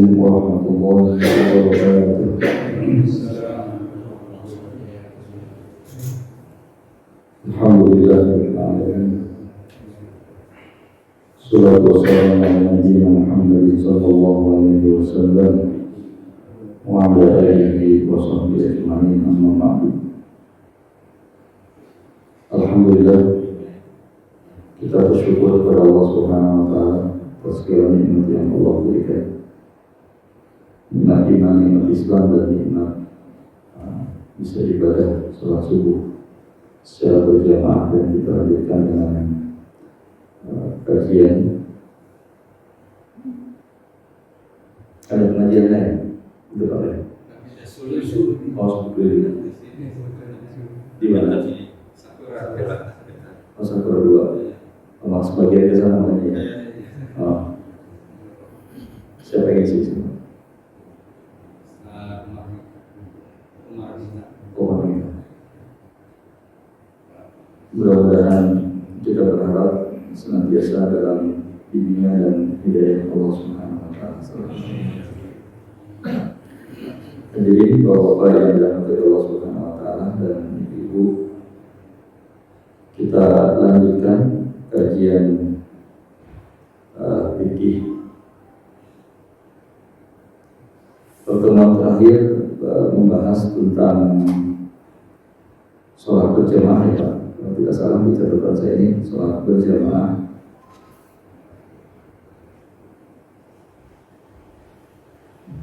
warahmatullahi wabarakatuh. Alhamdulillahirabbil alamin. Salatu wassalamu ala nabiyyina Muhammad sallallahu alaihi wasallam wa ala alihi wa sahbihi ajma'in, amma ba'du. Alhamdulillah, kita bersyukur kepada Allah Subhanahu wa taala atas segala nikmat yang Allah berikan. Nikmat iman, nikmat Islam, dan nikmat bisa ibadah salat subuh secara berjamaah, dan kita lanjutkan dengan kajian. Ada pengajian lain? Untuk apa ya? Oh, di mana? Oh, Sakura 2. Oh, sebagian ke sana aja. Oh. Siapa yang isi semua? Mudah-mudahan kita berharap senantiasa dalam bimbingan dan hidayah Allah Subhanahu wa taala. Hadirin Bapak-bapak yang dirahmati Allah Subhanahu wa taala dan Ibu, kita lanjutkan kajian fikih. Pertemuan terakhir membahas tentang sholat berjamaah, ya. Kalau tidak salah di catatan saya ini sholat berjamaah.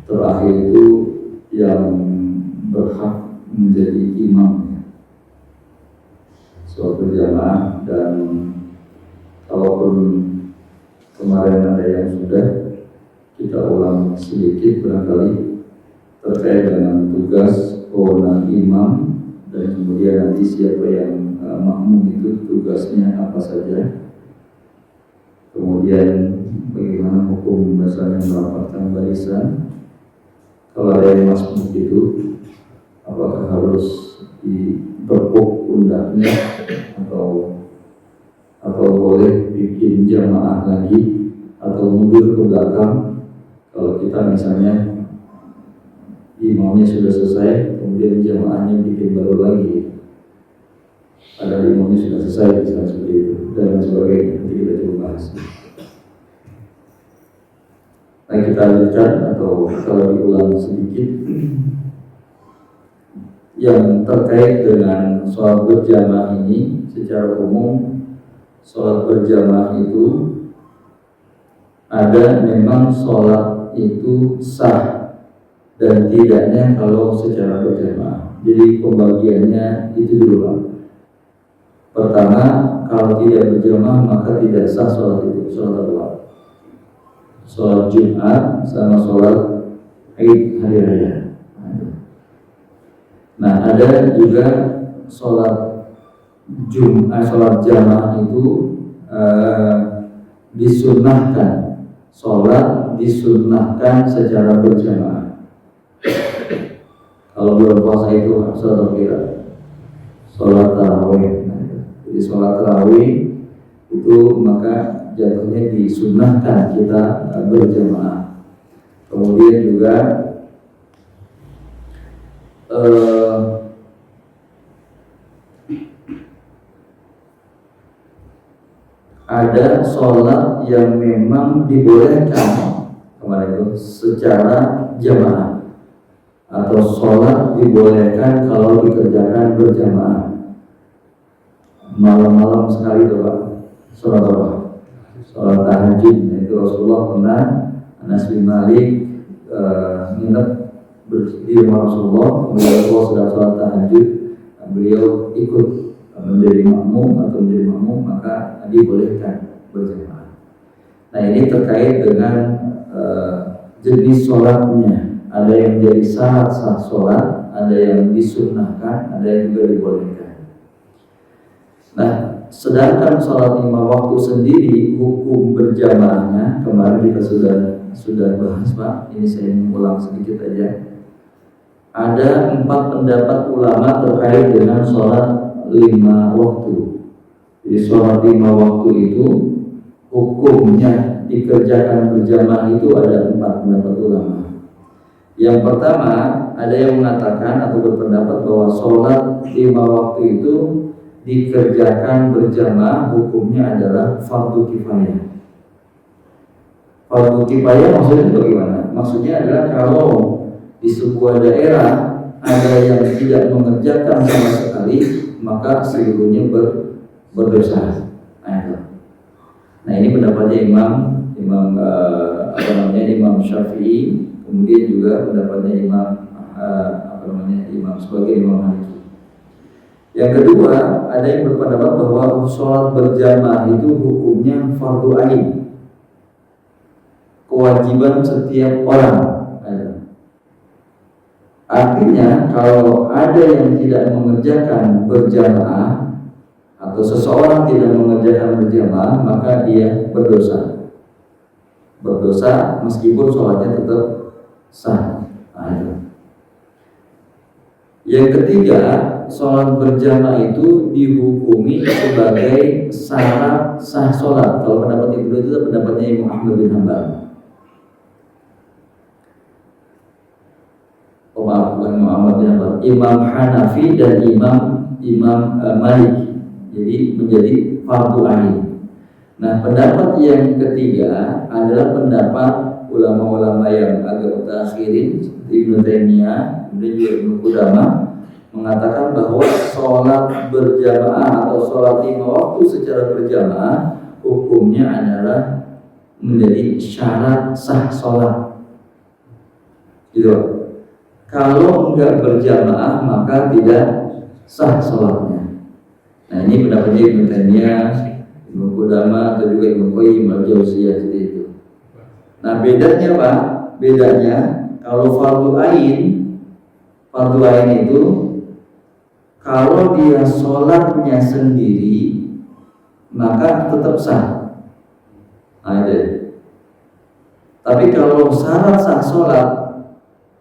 Terakhir itu yang berhak menjadi imam, sholat berjamaah. Dan kalaupun kemarin ada yang sudah, kita ulang sedikit barangkali terkait dengan tugas wewenang imam, dan kemudian nanti siapa yang makmum itu tugasnya apa saja. Kemudian bagaimana hukum misalnya merapatkan barisan. Kalau ada yang masuk itu, apakah harus diberpuk pundaknya atau boleh bikin jamaah lagi atau mundur ke belakang kalau kita misalnya imamnya sudah selesai, kemudian jamaahnya bikin baru lagi, padahal imamnya sudah selesai, misalnya seperti itu, dan sebagainya. Nanti kita coba bahas. Nah, kita lanjutkan atau kalau diulang sedikit yang terkait dengan sholat berjamaah ini. Secara umum, sholat berjamaah itu ada memang sholat itu sah dan tidaknya kalau secara berjamaah. Jadi pembagiannya itu dulu, Pak. Pertama, kalau tidak berjamaah maka tidak sah sholat itu. Sholat apa? Sholat Jumat sama sholat Id hari raya. Nah, ada juga sholat Jumat, sholat jamaah itu disunnahkan. Sholat disunnahkan secara berjamaah. Kalau bulan puasa itu sholat kira sholat tarawih. Jadi sholat tarawih itu maka jatuhnya disunnahkan kita berjamaah. Kemudian juga ada sholat yang memang dibolehkan kemarin itu secara jamaah, atau sholat dibolehkan kalau dikerjakan berjamaah. Malam-malam sekali itu, Pak, sholat apa? Sholat tahajud. Itu Rasulullah pernah, Anas bin Malik nginep di rumah Rasulullah, kemudian Rasulullah sedang sholat tahajud, beliau ikut menjadi makmum, maka dibolehkan berjamaah. Nah, ini terkait dengan jenis sholatnya. Ada yang menjadi syarat sah sholat, ada yang disunnahkan, ada yang juga dibolehkan. Nah, sedangkan sholat 5 waktu sendiri, hukum berjamaahnya kemarin kita sudah bahas, Pak. Ini saya mengulang sedikit aja. Ada 4 pendapat ulama terkait dengan sholat 5 waktu. Jadi sholat 5 waktu itu hukumnya dikerjakan berjamaah itu ada 4 pendapat ulama. Yang pertama, ada yang mengatakan atau berpendapat bahwa sholat 5 waktu itu dikerjakan berjamaah hukumnya adalah fardu kifayah. Fardu kifayah maksudnya bagaimana? Maksudnya adalah kalau di sebuah daerah ada yang tidak mengerjakan sama sekali, maka seluruhnya berdosa. Nah ini pendapatnya Imam Syafi'i, kemudian juga pendapatnya Imam sebagai Imam Hanbali. Yang kedua, ada yang berpendapat bahwa sholat berjamaah itu hukumnya fardu ain, kewajiban setiap orang. Artinya kalau ada yang tidak mengerjakan berjamaah atau seseorang tidak mengerjakan berjamaah, maka dia berdosa. Berdosa meskipun sholatnya tetap sah. Yang ketiga, sholat berjamaah itu dihukumi sebagai syarat sah sholat. Kalau pendapat yang kedua itu pendapatnya Imam Ahmad bin Hanbal. Imam Hanafi dan Imam Malik. Jadi menjadi fardu ain. Nah, pendapat yang ketiga adalah pendapat ulama-ulama yang agak mutakhirin seperti Ibnu Taimiyah dan juga Ibnu Qudamah, mengatakan bahwa sholat berjamaah atau sholat 5 waktu secara berjamaah hukumnya adalah menjadi syarat sah sholat. Gitu. Kalau enggak berjamaah maka tidak sah sholatnya. Nah ini pendapatnya Ibnu Taimiyah, Ibnu Qudamah atau juga Ibnu Qayyim al-Jauziyah seperti itu. Nah bedanya Pak, bedanya kalau fardu ain itu kalau dia sholatnya sendiri maka tetap sah. Nah, tapi kalau syarat sah sholat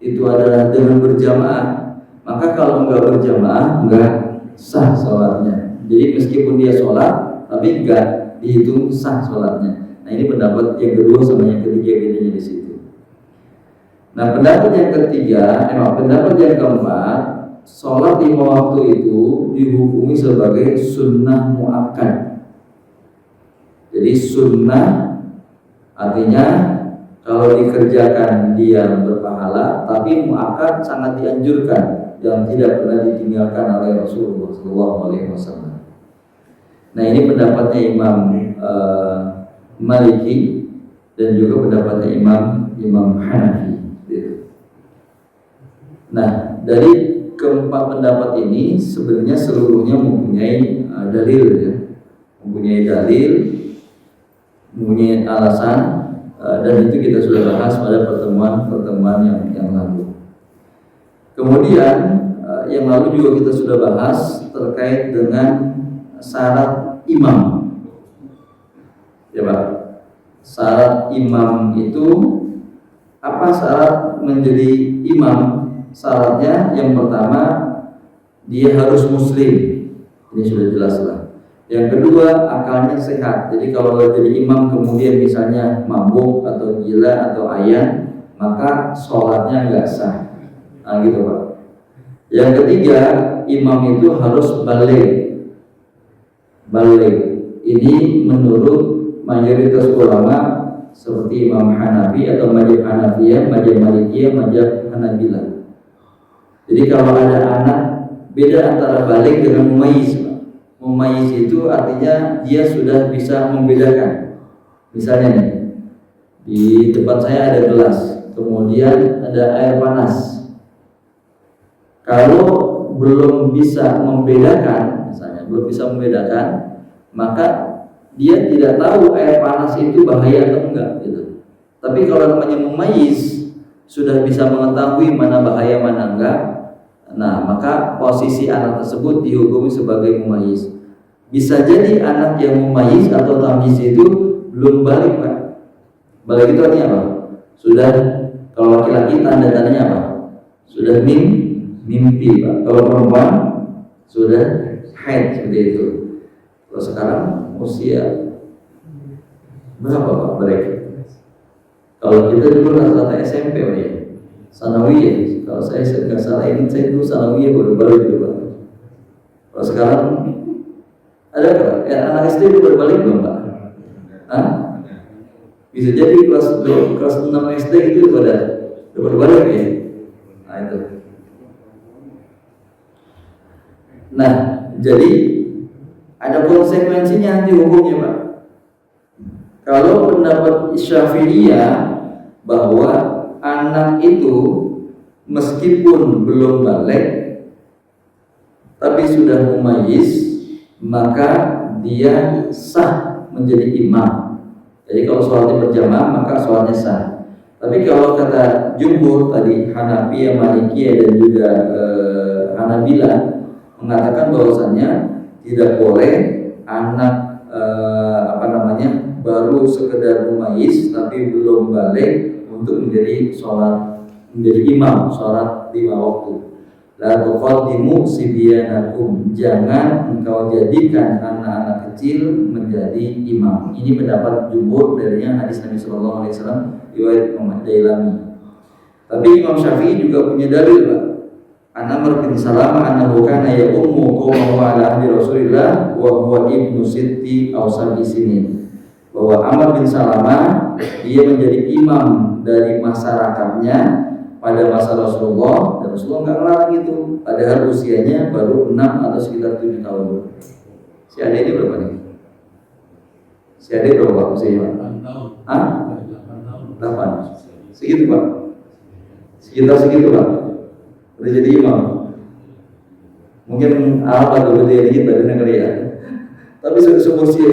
itu adalah dengan berjamaah, maka kalau enggak berjamaah enggak sah sholatnya. Jadi meskipun dia sholat tapi enggak dihitung sah sholatnya. Nah ini pendapat yang kedua sama yang ketiga, bedanya di situ. Nah pendapat yang ketiga, pendapat yang keempat, sholat 5 waktu itu dihukumi sebagai sunnah muakkad. Jadi sunnah artinya kalau dikerjakan dia berpahala, tapi muakkad sangat dianjurkan yang tidak pernah ditinggalkan oleh Rasulullah SAW. Nah ini pendapatnya Imam Maliki dan juga pendapatnya Imam Hanafi. Nah dari keempat pendapat ini sebenarnya seluruhnya mempunyai dalil, ya, mempunyai alasan, dan itu kita sudah bahas pada pertemuan yang lalu. Kemudian yang lalu juga kita sudah bahas terkait dengan syarat imam. Ya Pak, syarat imam itu apa? Syarat menjadi imam, syaratnya yang pertama dia harus muslim. Ini sudah jelas lah. Yang kedua akalnya sehat. Jadi kalau jadi imam kemudian misalnya mabuk atau gila atau ayan, maka sholatnya nggak sah. Nah gitu Pak. Yang ketiga, imam itu harus balik. Ini menurut mayoritas ulama seperti Imam Hanafi atau mazhab Hanafiyah, mazhab Malikiyah, mazhab Hanabilah. Jadi kalau ada anak, beda antara balik dengan mumayyiz. Mumayyiz itu artinya dia sudah bisa membedakan. Misalnya nih, di depan saya ada gelas, kemudian ada air panas. Kalau belum bisa membedakan, misalnya belum bisa membedakan, maka dia tidak tahu air panas itu bahaya atau enggak gitu. Tapi kalau namanya mumayyiz, sudah bisa mengetahui mana bahaya mana enggak, nah maka posisi anak tersebut dihukumi sebagai mumayyiz. Bisa jadi anak yang mumayyiz atau tamyiz itu belum balik Pak. Balik itu artinya apa? Sudah, kalau laki-laki tanda-tandanya apa? Sudah mimpi Pak. Kalau perempuan sudah haid, seperti itu. Kalau sekarang usia Berapa Pak mereka? Kalau kita dulu rata-rata SMP Pak ya, sanawiyah. Kalau saya nggak salah ini saya dulu sanawiyah baru-baru gitu Pak. Kalau sekarang ada Pak? Anak SD itu berbalik belum Pak? Hah? Bisa jadi kelas 6 SD itu udah berbalik ya. Nah itu. Nah, jadi ada konsekuensinya nanti hukumnya Pak. Kalau pendapat Syafi'iyah bahwa anak itu meskipun belum balik tapi sudah mumayyiz, maka dia sah menjadi imam. Jadi kalau sholatnya berjamaah maka sholatnya sah. Tapi kalau kata jumhur tadi Hanafiyah, Malikiyah dan juga Hanabilah mengatakan bahwasannya tidak boleh anak baru sekedar mumayyiz tapi belum balik untuk menjadi imam sholat 5 waktu. La tuqaddimu sibyanakum, jangan engkau jadikan anak-anak kecil menjadi imam. Ini pendapat jumhur darinya hadis Nabi sallallahu alaihi wasallam riwayat Muhammad Dailami. Tapi Imam Syafi'i juga punya dalil Pak. An-Amr bin Salamah annahu kana ya'ummu qaumahu ala ahdi Rasulillah wa huwa ibnu sitti aw sab'i sinin. Bahwa Amr bin Salamah dia menjadi imam dari masyarakatnya pada masa Rasulullah, dan Rasulullah nggak ngelarang itu, padahal usianya baru 6 atau sekitar 7 tahun. Si Ade ini berapa nih? Si Ade berapa usianya? 8 tahun. Hah? 8. Segitu Pak? Sekitar segitu Pak? Udah jadi imam. Mungkin apa tuh gede dikit badannya kali ya. Tapi seusia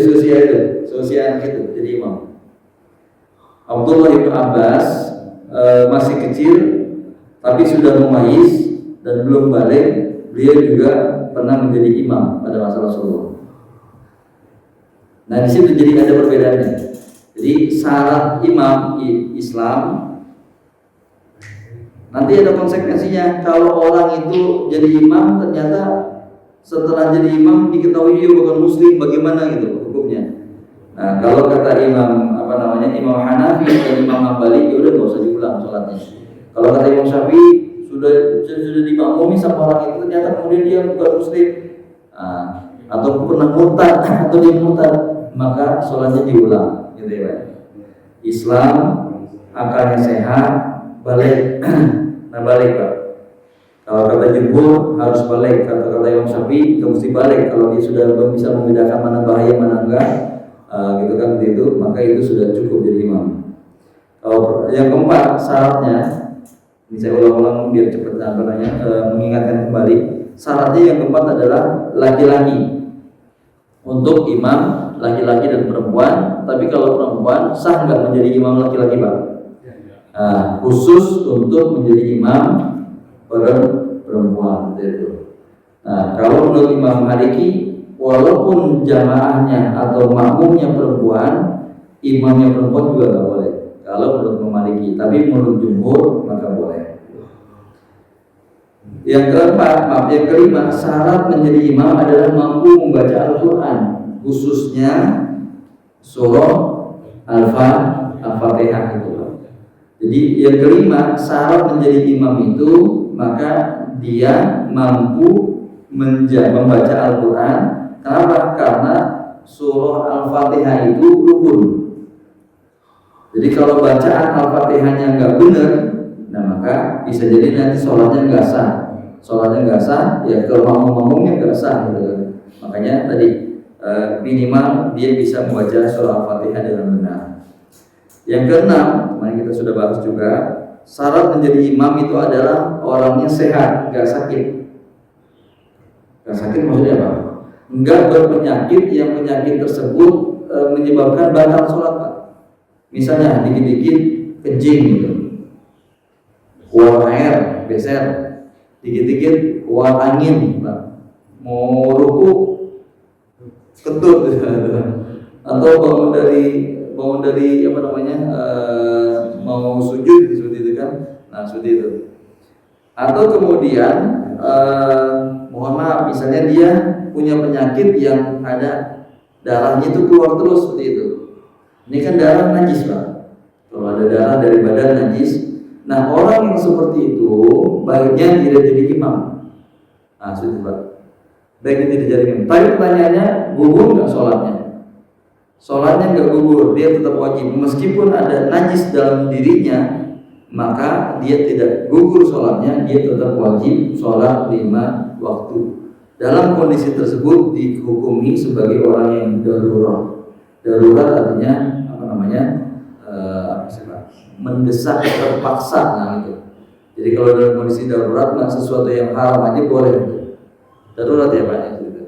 itu jadi imam. Abdullah bin Abbas masih kecil tapi sudah mumayyiz dan belum balik, beliau juga pernah menjadi imam pada masa Rasulullah. Nah di situ jadi ada perbedaannya. Jadi syarat imam Islam nanti ada konsekuensinya. Kalau orang itu jadi imam ternyata setelah jadi imam diketahui dia bukan muslim, bagaimana gitu hukumnya? Nah, kalau kata Imam Imam Hanafi dan Imam Hambali, ya udah nggak usah diulang sholatnya. Kalau kata Imam Syafi'i sudah dimakmumi sama orang itu ternyata kemudian dia bukan muslim, atau pernah murtad atau dia murtad, maka sholatnya diulang, gitu ya Pak. Islam akalnya sehat, balik, nah balik Pak. Kalau kata jumhur harus balik, kata Imam Syafi'i nggak mesti balik. Kalau dia sudah bisa membedakan mana bahaya mana enggak, gitu kan begitu, maka itu sudah cukup jadi imam. Kalau yang keempat syaratnya, ini saya ulang-ulang biar cepat mengingatkan kembali. Syaratnya yang keempat adalah laki-laki. Untuk imam laki-laki dan perempuan. Tapi kalau perempuan sah nggak menjadi imam laki-laki Pak? Khusus untuk menjadi imam perempuan itu. Nah, kalau menurut Imam Maliki, walaupun jamaahnya atau makmumnya perempuan, imamnya perempuan juga nggak boleh. Kalau menurut Imam Maliki, tapi menurut jumhur maka boleh. Yang kelima, syarat menjadi imam adalah mampu membaca Al-Quran, khususnya surah Al-Fatihah itu. Jadi yang kelima, syarat menjadi imam itu maka dia mampu membaca Al-Quran. Kenapa? Karena surah Al-Fatihah itu rukun. Jadi kalau bacaan Al-Fatihahnya nggak benar, nah maka bisa jadi nanti sholatnya nggak sah. Sholatnya nggak sah, ya kalau ngomongnya nggak sah gitu. Makanya tadi minimal dia bisa membaca surah Al-Fatihah dengan benar. Yang keenam, kemarin kita sudah bahas juga, syarat menjadi imam itu adalah orangnya sehat, nggak sakit. Nggak sakit maksudnya apa? Nggak berpenyakit yang penyakit tersebut menyebabkan batal sholat Pak. Misalnya dikit-dikit kencing gitu, keluar air, beser, dikit-dikit keluar angin, Pak. Mau ruku kentut atau bangun dari mau sujud seperti itu kan, nah seperti itu. Atau kemudian mohon maaf, misalnya dia punya penyakit yang ada darahnya itu keluar terus seperti itu. Ini kan darah najis Pak. Kalau ada darah dari badan najis. Nah orang yang seperti itu baiknya tidak jadi imam. Nah itu Pak. Baiknya tidak jadi imam. Tapi pertanyaannya, gugur nggak sholatnya? Sholatnya nggak gugur, dia tetap wajib. Meskipun ada najis dalam dirinya, maka dia tidak gugur sholatnya, dia tetap wajib sholat 5 waktu. Dalam kondisi tersebut dihukumi sebagai orang yang darurat. Darurat artinya apa namanya? Mendesak, terpaksa, nah itu. Jadi kalau dalam kondisi darurat, nah sesuatu yang haram aja boleh. Darurat ya Pak. Gitu.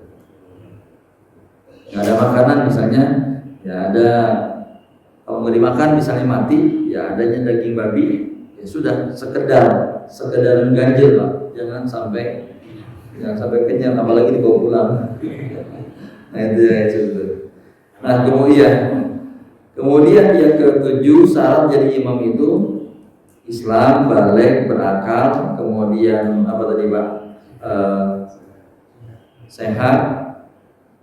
Nggak ada makanan misalnya, ya ada kalau nggak dimakan misalnya mati, ya adanya daging babi, ya sudah sekedar ganjil Pak. Jangan sampai kenyang, apalagi dibawa pulang. Nah itu. Nah kemudian yang ketujuh syarat jadi imam itu Islam, balik, berakal, kemudian apa tadi Pak? Sehat,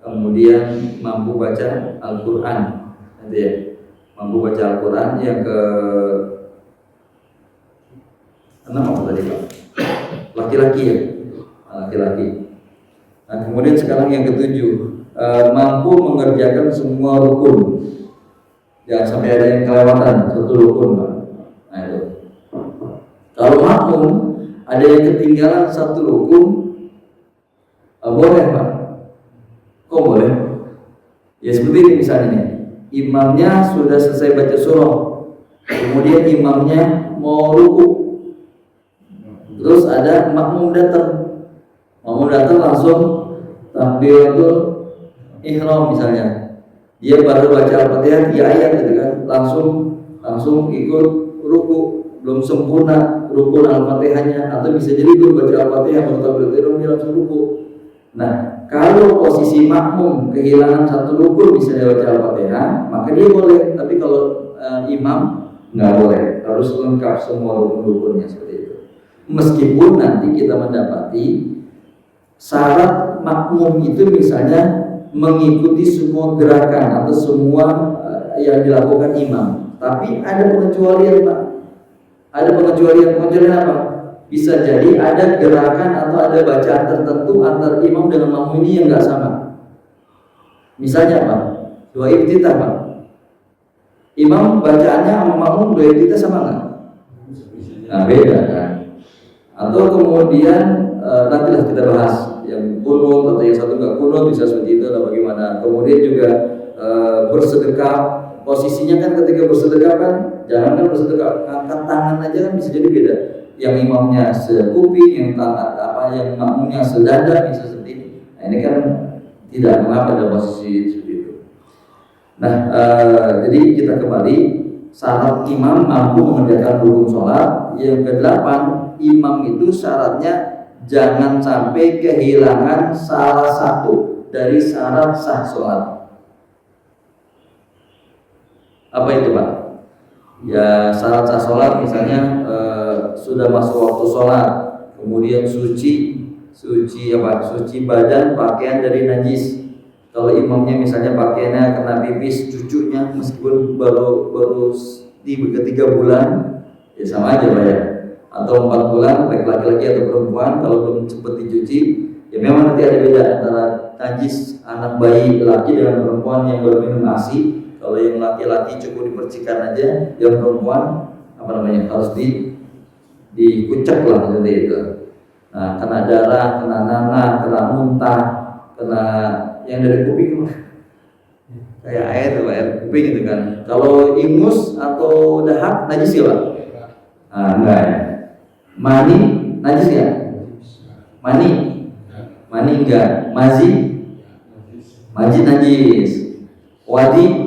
kemudian mampu baca Al-Quran, nanti ya, mampu baca Al-Quran. Yang ke 6 apa tadi Pak? Laki-laki ya, laki-laki. Nah kemudian sekarang yang ketujuh, mampu mengerjakan semua rukun. Jangan sampai ada yang kelewatan satu rukun Pak. Nah itu. Kalau makmum ada yang ketinggalan satu rukun, boleh Pak. Kok boleh? Ya seperti ini misalnya nih, imamnya sudah selesai baca surah, kemudian imamnya mau ruku, terus ada makmum datang langsung takbiratul ihram misalnya. Dia baru baca Al-Fatihah 3 ayat gitu kan, langsung ikut ruku, belum sempurna rukun Al-Fatihahnya, atau bisa jadi belum baca Al-Fatihah baru takbiratul ihram dia langsung ruku. Nah, kalau posisi makmum kehilangan satu rukun misalnya baca Al-Fatihah, maka dia boleh. Tapi kalau imam nggak boleh, harus lengkap semua rukun-rukunnya seperti itu. Meskipun nanti kita mendapati syarat makmum itu misalnya mengikuti semua gerakan atau semua yang dilakukan imam, tapi ada pengecualian Pak. Ada pengecualian apa? Bisa jadi ada gerakan atau ada bacaan tertentu antar imam dengan makmum ini yang nggak sama. Misalnya Pak, doa iftitah Pak, imam bacaannya sama makmum doa iftitah sama nggak? Nah beda kan. Atau kemudian nantilah kita bahas yang kunut atau yang satu nggak kunut bisa seperti itu atau bagaimana. Kemudian juga bersedekah, posisinya kan ketika bersedekah kan jangan kan bersedekah angkat tangan aja kan bisa jadi beda. Yang imamnya sekuping, yang makmumnya sedada bisa seperti ini. Nah ini kan tidak mengapa ada posisi seperti itu. Nah jadi kita kembali, syarat imam mampu mengerjakan rukun sholat. Yang ke-8, imam itu syaratnya jangan sampai kehilangan salah satu dari syarat sah sholat. Apa itu Pak? Ya syarat sah sholat misalnya sudah masuk waktu sholat, kemudian suci badan, pakaian dari najis. Kalau imamnya misalnya pakaiannya kena pipis cucunya meskipun baru di ketiga bulan, ya sama aja Pak ya. Atau 4 bulan baik laki-laki atau perempuan, kalau belum cepat dicuci, ya memang nanti ada beda antara najis anak bayi laki dengan perempuan yang baru minum ASI. Kalau yang laki-laki cukup dipercikan aja, yang perempuan harus dikucek lah seperti itu. Nah, kena darah, kena nanah, kena muntah, kena yang dari kuping kayak air kuping itu kan. Kalau ingus atau dahak najis ya Pak? Nah, enggak ya. Mani najis ya? Mani enggak. Mazi najis. Wadi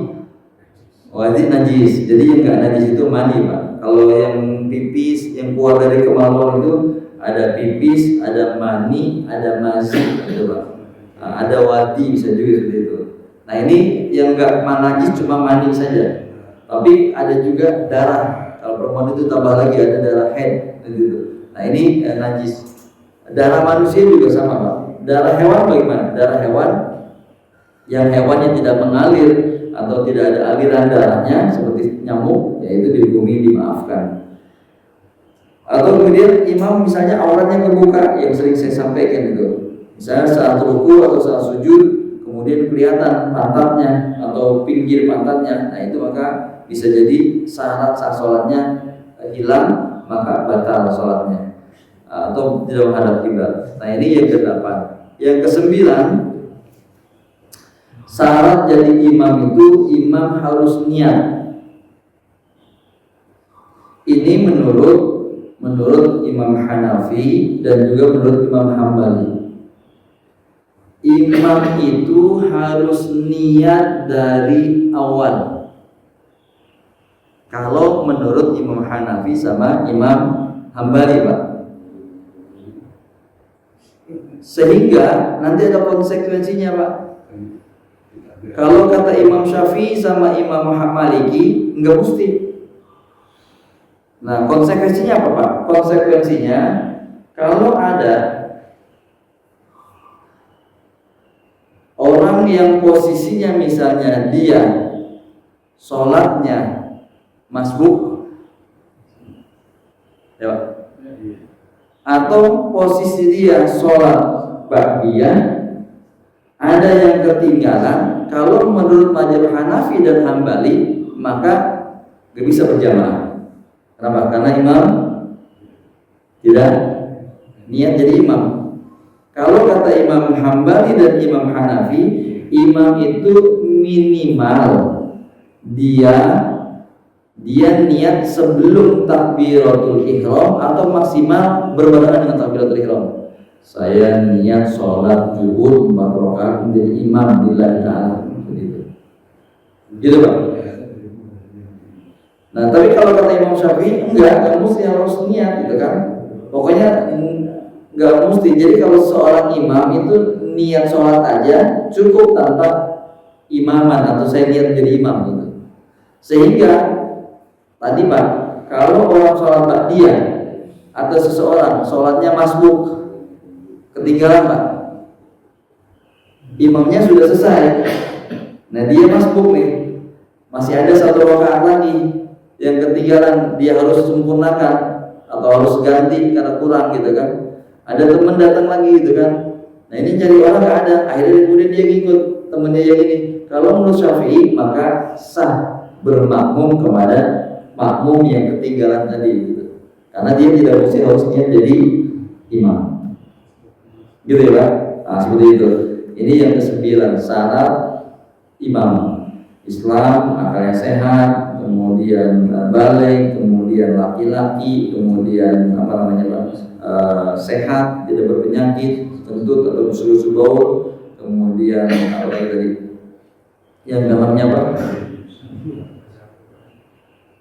najis. Jadi yang enggak najis itu mani Pak. Kalau yang pipis yang keluar dari kemaluan itu ada pipis, ada mani, ada mazi gitu Pak. Nah, ada wadi bisa juga seperti itu. Nah ini yang enggak najis cuma mani saja. Tapi ada juga darah. Kalau perempuan itu tambah lagi ada darah haid gitu. Nah ini najis. Darah manusia juga sama Pak. Darah hewan bagaimana? Darah hewan yang hewannya tidak mengalir atau tidak ada aliran darahnya seperti nyamuk, yaitu dihukumi dimaafkan. Atau kemudian imam misalnya auratnya kebuka, yang sering saya sampaikan itu, misalnya saat ruku atau saat sujud kemudian kelihatan pantatnya atau pinggir pantatnya, nah itu maka bisa jadi syarat sah sholatnya hilang, maka batal sholatnya atau tidak menghadap kiblat. Nah ini yang ke-8. Yang ke-9, syarat jadi imam itu imam harus niat. Ini menurut Imam Hanafi dan juga menurut Imam Hambali. Imam itu harus niat dari awal. Kalau menurut Imam Hanafi sama Imam Hambali, Pak. Sehingga nanti ada konsekuensinya, Pak. Kalau kata Imam Syafi'i sama Imam Maliki enggak mesti. Nah, konsekuensinya apa, Pak? Konsekuensinya kalau ada orang yang posisinya misalnya dia sholatnya masbuk, ya, atau posisi dia sholat ba'diyah, ada yang ketinggalan, kalau menurut mazhab Hanafi dan Hambali maka gak bisa berjamaah. Kenapa? Karena imam tidak niat jadi imam. Kalau kata Imam Hambali dan Imam Hanafi, imam itu minimal dia niat sebelum takbiratul ihram atau maksimal berbarengan dengan takbiratul ihram. Saya niat sholat zuhur 4 rakaat menjadi imam lillahi ta'ala, begitu. Gitu, Pak. Nah, tapi kalau kata Imam Syafi'i enggak mesti harus niat gitu kan. Pokoknya enggak mesti. Jadi kalau seorang imam itu niat sholat aja cukup tanpa imaman atau saya niat menjadi imam gitu. Sehingga tadi, Pak, kalau orang sholat ba'diyah atau seseorang sholatnya masbuk ketinggalan, Pak, imamnya sudah selesai, nah dia masbuk nih, masih ada 1 rakaat lagi yang ketinggalan, dia harus sempurnakan atau harus ganti karena kurang gitu kan. Ada teman datang lagi gitu kan. Nah ini cari orang nggak ada, akhirnya kemudian dia ngikut temennya yang ini. Kalau menurut Syafi'i maka sah bermakmum kepada makmum yang ketinggalan tadi gitu. Karena dia tidak mesti harus niat jadi imam. Gitu ya, Pak. Nah, seperti itu. Ini yang ke-9, syarat imam. Islam, akalnya sehat, kemudian balik, kemudian laki-laki, kemudian sehat, tidak berpenyakit, kentut atau berselusuh baul, kemudian apa lagi tadi? Yang dalamnya apa?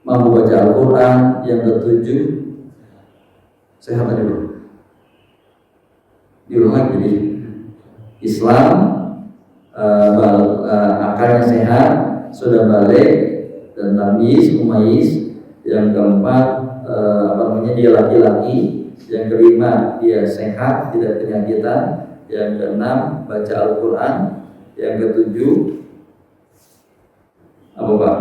Mampu baca Al-Quran. Yang ke-7, sehat tadi, Bro. Diulang lagi, jadi Islam, akalnya sehat, sudah balik dan tamyiz, mumayyiz. Yang keempat dia laki-laki. Yang kelima dia sehat, tidak penyakitan. Yang keenam baca Al-Quran. Yang ketujuh apa, Pak?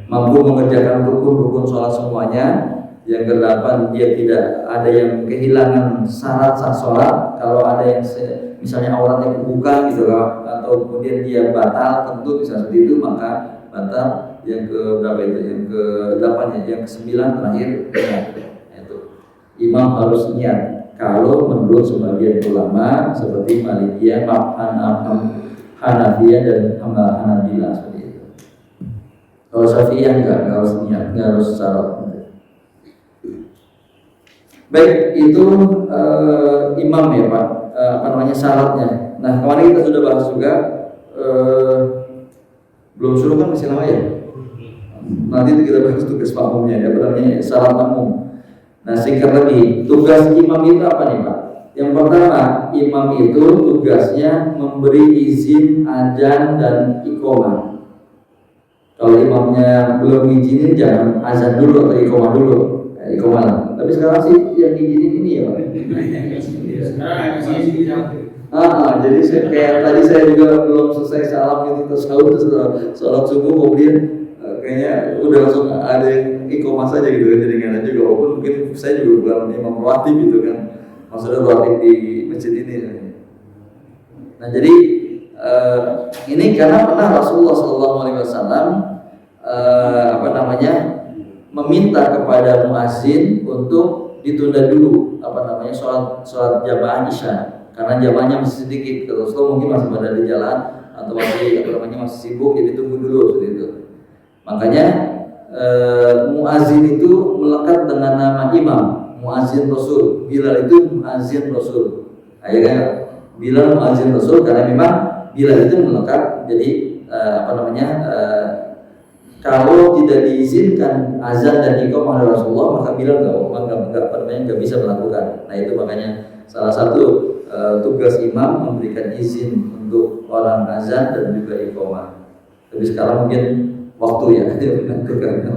Mampu mengerjakan rukun sholat semuanya. Yang kedelapan dia tidak ada yang kehilangan syarat sah sholat. Kalau ada yang misalnya auratnya kebuka gitu atau kemudian dia batal kentut misalnya seperti itu, maka batal. Yang ke berapa itu? Yang ke-8 ya, yang ke-9 terakhir itu imam harus niat. Kalau menurut sebagian ulama seperti Malikiyah, Hanafiyah dan Hanabilah seperti itu. Kalau Syafi'iyah enggak harus niat, enggak harus syarat. Baik, itu imam ya, Pak. Syaratnya. Nah, kemarin kita sudah bahas juga, belum suruh kan masih lama ya. Nanti kita bahas tugas makmumnya, ya, namanya syarat makmum. Nah, singkat lagi, tugas imam itu apa nih, Pak? Yang pertama, imam itu tugasnya memberi izin azan dan iqamah. Kalau imamnya belum ngizinin, jangan azan dulu atau iqamah dulu. Iqamah. Tapi sekarang sih yang ngizinin ini ya, Pak. Jadi kayak tadi saya juga belum selesai salam gitu terus sholat subuh kemudian kayaknya udah langsung ada yang iqomah saja gitu kan, jadi nggak ada juga, walaupun mungkin saya juga bukan imam rawatib gitu kan, maksudnya rawatib di masjid ini. Nah jadi ini karena pernah Rasulullah SAW meminta kepada muazin untuk ditunda dulu sholat jamaah isya karena jamaahnya masih sedikit. Kalau Rasulullah mungkin masih pada di jalan atau masih sibuk, jadi tunggu dulu seperti itu. Makanya muazin itu melekat dengan nama imam, muazin Rasul. Bilal itu muazin Rasul. Akhirnya Bilal muazin Rasul karena memang Bilal itu melekat. Jadi kalau tidak diizinkan azan dan iqamah oleh Rasulullah, maka Bilal nggak bisa melakukan. Nah itu makanya salah satu tugas imam memberikan izin untuk orang azan dan juga iqamah. Tapi sekarang mungkin waktu ya menentukan.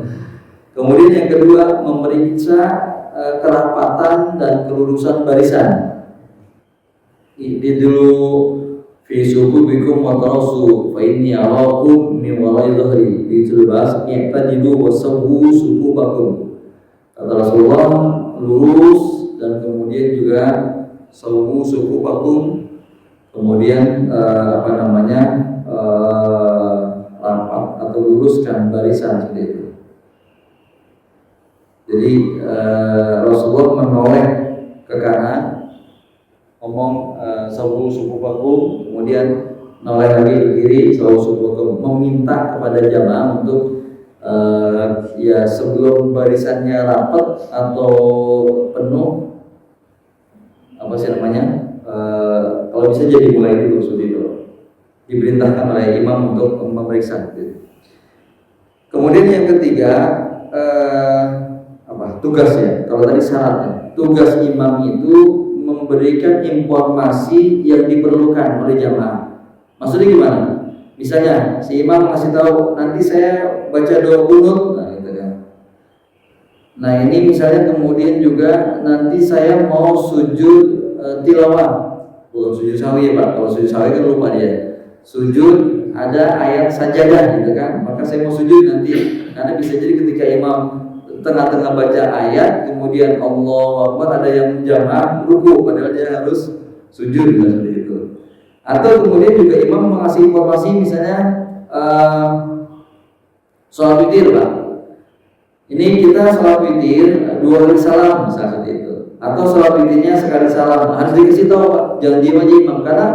Kemudian yang kedua, memeriksa kerapatan dan kelurusan barisan. Ini dulu fi sububikum wa tarasu fa inni arakum min wara'i dhahri ditulbas i'tadilu wa sawwu sububakum. Kata Rasulullah, lurus dan kemudian juga sawwu sububakum, kemudian rapat atau luruskan barisan seperti itu. Jadi Rasulullah menoleh ke kanan, ngomong sawwu sufufakum, kemudian noleh lagi ke kiri, sawwu sufufakum, meminta kepada jamaah untuk sebelum barisannya rapat atau penuh, kalau bisa jadi mulai dulu seperti itu. Diperintahkan oleh imam untuk memeriksa. Kemudian yang ketiga, tugasnya. Kalau tadi syaratnya, tugas imam itu memberikan informasi yang diperlukan oleh jamaah. Maksudnya gimana? Misalnya si imam kasih tahu nanti saya baca doa qunut, gitu kan. Nah ini misalnya kemudian juga nanti saya mau sujud tilawah, bukan sujud sawi ya Pak. Kalau sujud sawi kan lupa dia. Sujud ada ayat sajadah gitu kan, maka saya mau sujud nanti, karena bisa jadi ketika imam tengah-tengah baca ayat kemudian Allahu Akbar ada yang jamaah ruku padahal dia harus sujud seperti itu. Atau kemudian juga imam mengasih informasi misalnya sholat witir Pak, ini kita sholat witir 2 kali salam misalnya seperti itu, atau sholat witirnya sekali salam, harus dikasih tahu Pak, jangan diam aja imam, karena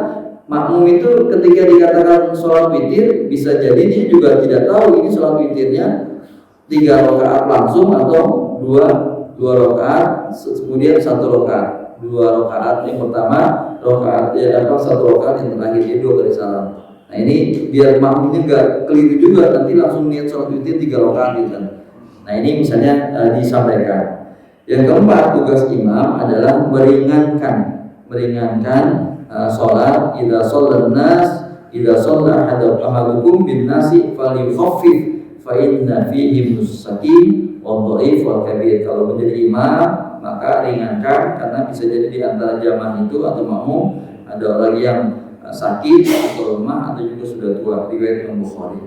makmum itu ketika dikatakan sholat witir bisa jadi dia juga tidak tahu ini sholat witirnya 3 rakaat langsung atau 2 rakaat kemudian 1 rakaat, 2 rakaat yang pertama rakaat atau 1 rakaat yang terakhir, jadi 2 kali salam. Nah ini biar makmumnya nggak keliru juga nanti langsung niat sholat witir 3 rakaat gitu. Nah ini misalnya disampaikan. Yang keempat, tugas imam adalah meringankan sholat. Idza shallan nas idza shalla ahadukum bin nasi falyukhaffif fa inna fihi musakin wa dhaif wa kabir. Kalau menjadi imam maka ringankan, karena bisa jadi di antara jamaah itu atau makmum ada orang yang sakit atau lemah atau juga sudah tua, riwayat Imam Bukhari.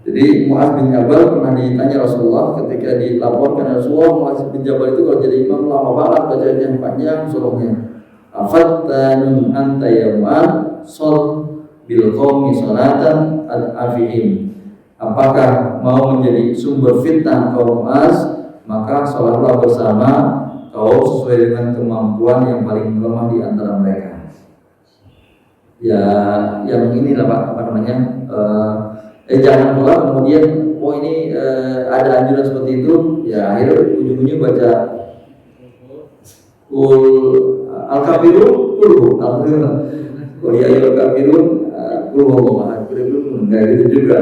Jadi Mu'adz bin Jabal pernah ditanya Rasulullah ketika dilaporkan Rasulullah, Mu'adz bin Jabal itu kalau jadi imam lama banget bacanya panjang surahnya. Afattanun anta ya Mu'adz shol bil qaumi salatan ad-afihim. Apakah mau menjadi sumber fitnah kaum Mu'adz, maka sholatlah bersama kaum sesuai dengan kemampuan yang paling lemah di antara mereka. Ya, yang inilah Pak, jangan pula kemudian ini ada anjuran seperti itu, ya akhirnya ujung-ujungnya baca al-kafirun ya al-kafirun enggak gitu juga.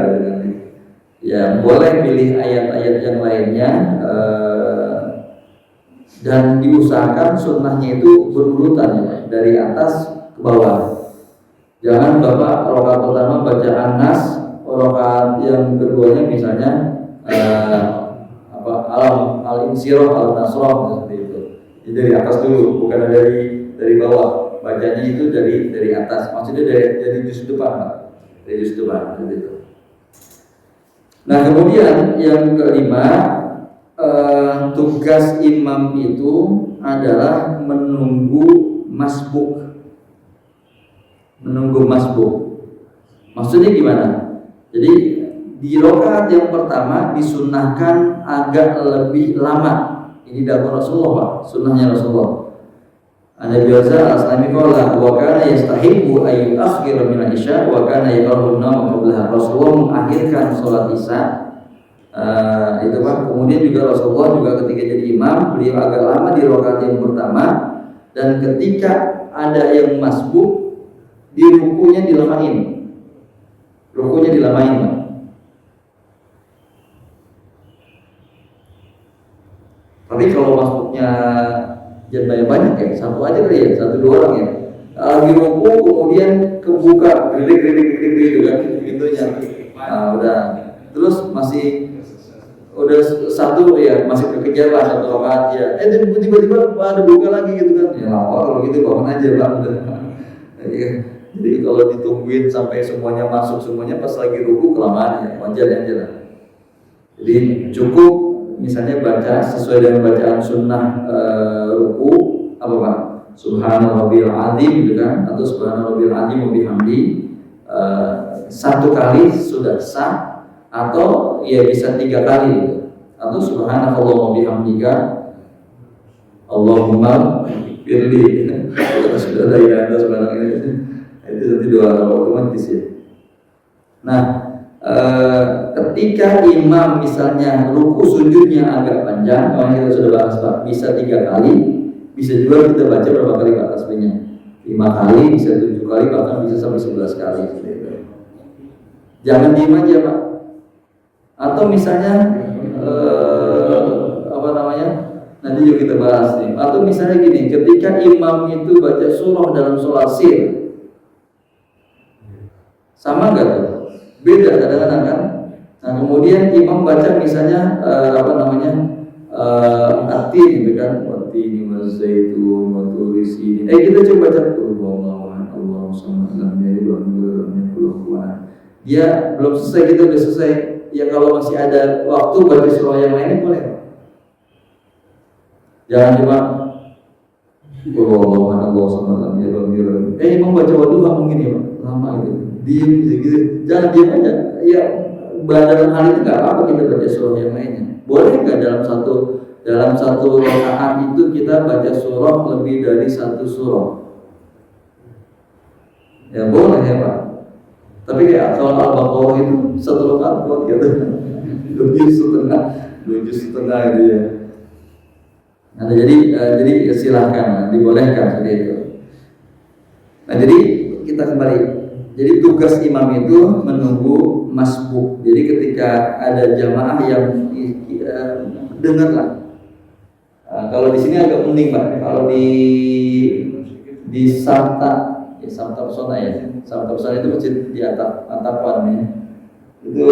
Ya boleh pilih ayat-ayat yang lainnya, dan diusahakan sunnahnya itu berurutan ya, dari atas ke bawah. Jangan Bapak rakaat pertama baca An-Nas, rakaat yang keduanya misalnya Al-Insyirah, Al-Nasrah seperti itu. Jadi dari atas dulu, bukan dari bawah. bacanya itu dari atas, maksudnya dari juz depan, Pak. Dari juz depan gitu. Nah, kemudian yang kelima, tugas imam itu adalah menunggu masbuk. Menunggu masbuk. Maksudnya gimana? Jadi di rakaat yang pertama disunnahkan agak lebih lama. Ini dahulu Rasulullah, Pak, sunnahnya Rasulullah. Anda biasa aslami qala wa kana yastahibu ay akhir min isya wa kana yaqrahu an-nawm qabla. Rasulullah mengakhirkan salat Isya. Itu Pak. Kemudian juga Rasulullah juga ketika jadi imam, beliau agak lama di rakaat yang pertama, dan ketika ada yang masbuk, di rukunya dilamain. Rukunya dilamain, Pak. Tapi kalau masbuknya jangan banyak ya, satu aja kali ya, 1-2 orang ya. Lagi ruku kemudian kebuka, gerik gitu kan, pintunya. Nah, udah. Terus udah satu ya, masih kekejar lah satu rakaat ya. Tiba-tiba ada buka lagi gitu kan. Ya lapor kalau gitu bangun aja Bang, udah. Jadi kalau ditungguin sampai semuanya masuk semuanya pas lagi ruku kelamaan ya, wajar aja lah. Jadi cukup misalnya baca sesuai dengan bacaan sunnah ruku apa Pak? Subhanallahil azim gitu kan, atau subhanallahil azim wa bihamdi, satu kali sudah sah, atau ya bisa 3 kali gitu. Atau subhanallah wa bihamdika Allahumma firli. Kalau sudah ada ya subhanallah itu nanti doa otomatis ya. Nah, ketika imam misalnya ruku sujudnya agak panjang, kalau kita sudah bahas Pak, bisa 3 kali, bisa juga kita baca berapa kali Pak tasbihnya? 5 kali, bisa 7 kali, bahkan bisa sampai 11 kali gitu. Jangan diem aja Pak. Atau misalnya nanti juga kita bahas nih. Atau misalnya gini, ketika imam itu baca surah dalam sholat sir, sama nggak tuh? Beda kadang-kadang kan. Nah, kemudian imam baca misalnya atin gitu kan, watini wazaitun watulisi. Kita coba baca Allahu samad lam yalid wa lam yulad. Dia belum selesai, kita udah selesai. Ya kalau masih ada waktu baca surah yang lainnya boleh. Jangan cuma Allahu samad lam yalid wa lam yulad. Imam baca waduha mungkin ya Pak, lama gitu. Diam gitu. Jangan diam aja. Ya, dalam hal itu nggak apa-apa kita baca surah yang lainnya. Boleh nggak dalam satu rakaat itu kita baca surah lebih dari 1 surah? Ya boleh ya Pak. Tapi kayak kalau Al-Baqarah itu 1 rakaat buat gitu. 2 juz setengah gitu ya. Nah, jadi silahkan, dibolehkan seperti itu. Nah, jadi kita kembali. Jadi tugas imam itu menunggu masbuk. Jadi ketika ada jamaah yang dengarlah. Kalau di sini agak mending Pak. Kalau di Sabta Pesona ya. Sabta Pesona itu masjid di Atapan ya. Itu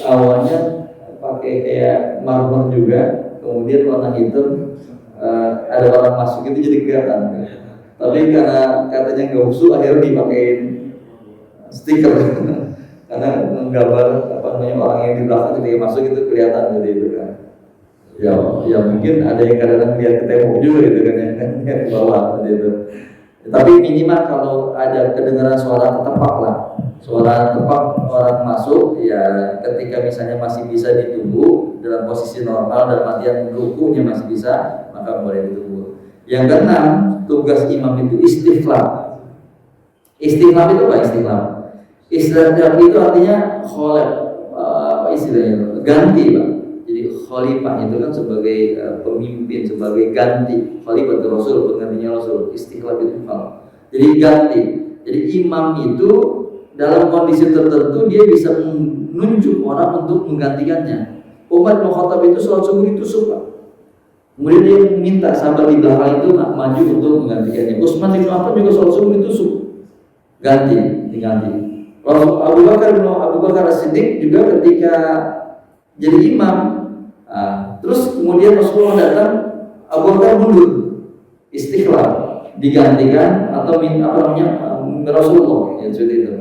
awalnya pakai kayak marmer juga, kemudian warna hitam. Ada orang masuk itu jadi kelihatan. Tapi karena katanya nggak usul, akhirnya dipakein stiker karena menggambar orang yang di belakang ketika masuk itu kelihatan jadi itu kan. Ya mungkin ada yang kadang-kadang lihat ke tembok juga gitu kan yang di bawah gitu. Tapi minimal kalau ada kedengaran suara tepak lah, suara tepak orang masuk ya, ketika misalnya masih bisa ditunggu dalam posisi normal dan matian rukunya masih bisa, maka boleh ditunggu. Yang keenam, tugas imam itu istiqlal. Istiqlal itu apa istiqlal? Istiqlal itu artinya kholif, apa istilahnya? Ganti Pak. Jadi khalifah itu kan sebagai pemimpin, sebagai ganti. Khalifah itu Rasul, penggantinya Rasul. Istiqlal itu hal. Jadi ganti. Jadi imam itu dalam kondisi tertentu dia bisa menunjuk orang untuk menggantikannya. Umar bin Khattab itu sholat subuh itu suka. Kemudian dia minta sahabat di belakang itu maju untuk menggantikannya. Utsman bin Affan juga sholat subuh itu suka. Diganti. Abu Bakar As-Siddiq juga ketika jadi imam, terus kemudian Rasulullah datang, Abu Bakar mundur, istiqlal. digantikan atau Rasulullah ya, seperti itu.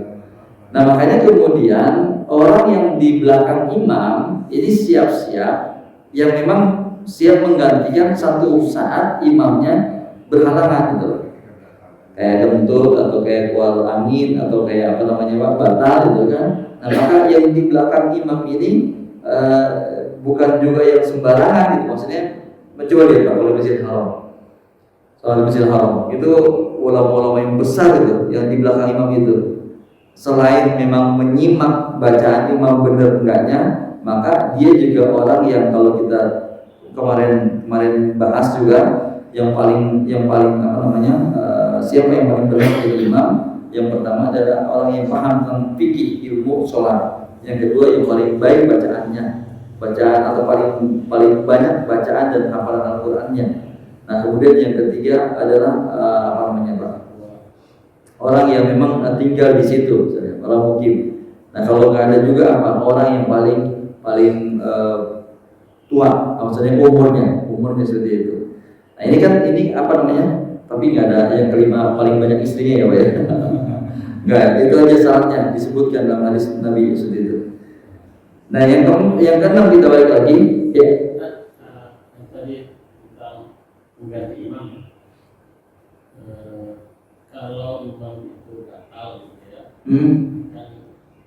Nah makanya kemudian orang yang di belakang imam ini siap-siap yang memang siap menggantikan satu saat imamnya berhalangan gitu, kayak kentut atau kayak keluar angin atau kayak batal gitu kan. Nah maka yang di belakang imam ini bukan juga yang sembarangan gitu, maksudnya mencoba lihat Pak kalau Masjidil Haram, soal Masjidil Haram itu ulama-ulama yang besar gitu yang di belakang imam itu, selain memang menyimak bacaan imam benar enggaknya, maka dia juga orang yang kalau kita kemarin bahas juga yang paling siapa yang paling benar jadi imam. Yang pertama adalah orang yang paham tentang fikih ilmu sholat. Yang kedua yang paling baik bacaan atau paling banyak bacaan dan hafalan Al-Qur'annya. Nah kemudian yang ketiga adalah orang yang memang tinggal di situ, orang mukim. Nah kalau nggak ada juga orang yang paling tua, maksudnya umurnya seperti itu. Nah ini kan tapi nggak ada yang kelima paling banyak istrinya ya Pak ya. Nggak, itu aja syaratnya disebutkan dalam hadis Nabi seperti itu. Nah yang keenam kita balik lagi ya. Yang tadi tentang mengganti imam. Kalau imam itu batal gitu ya, dan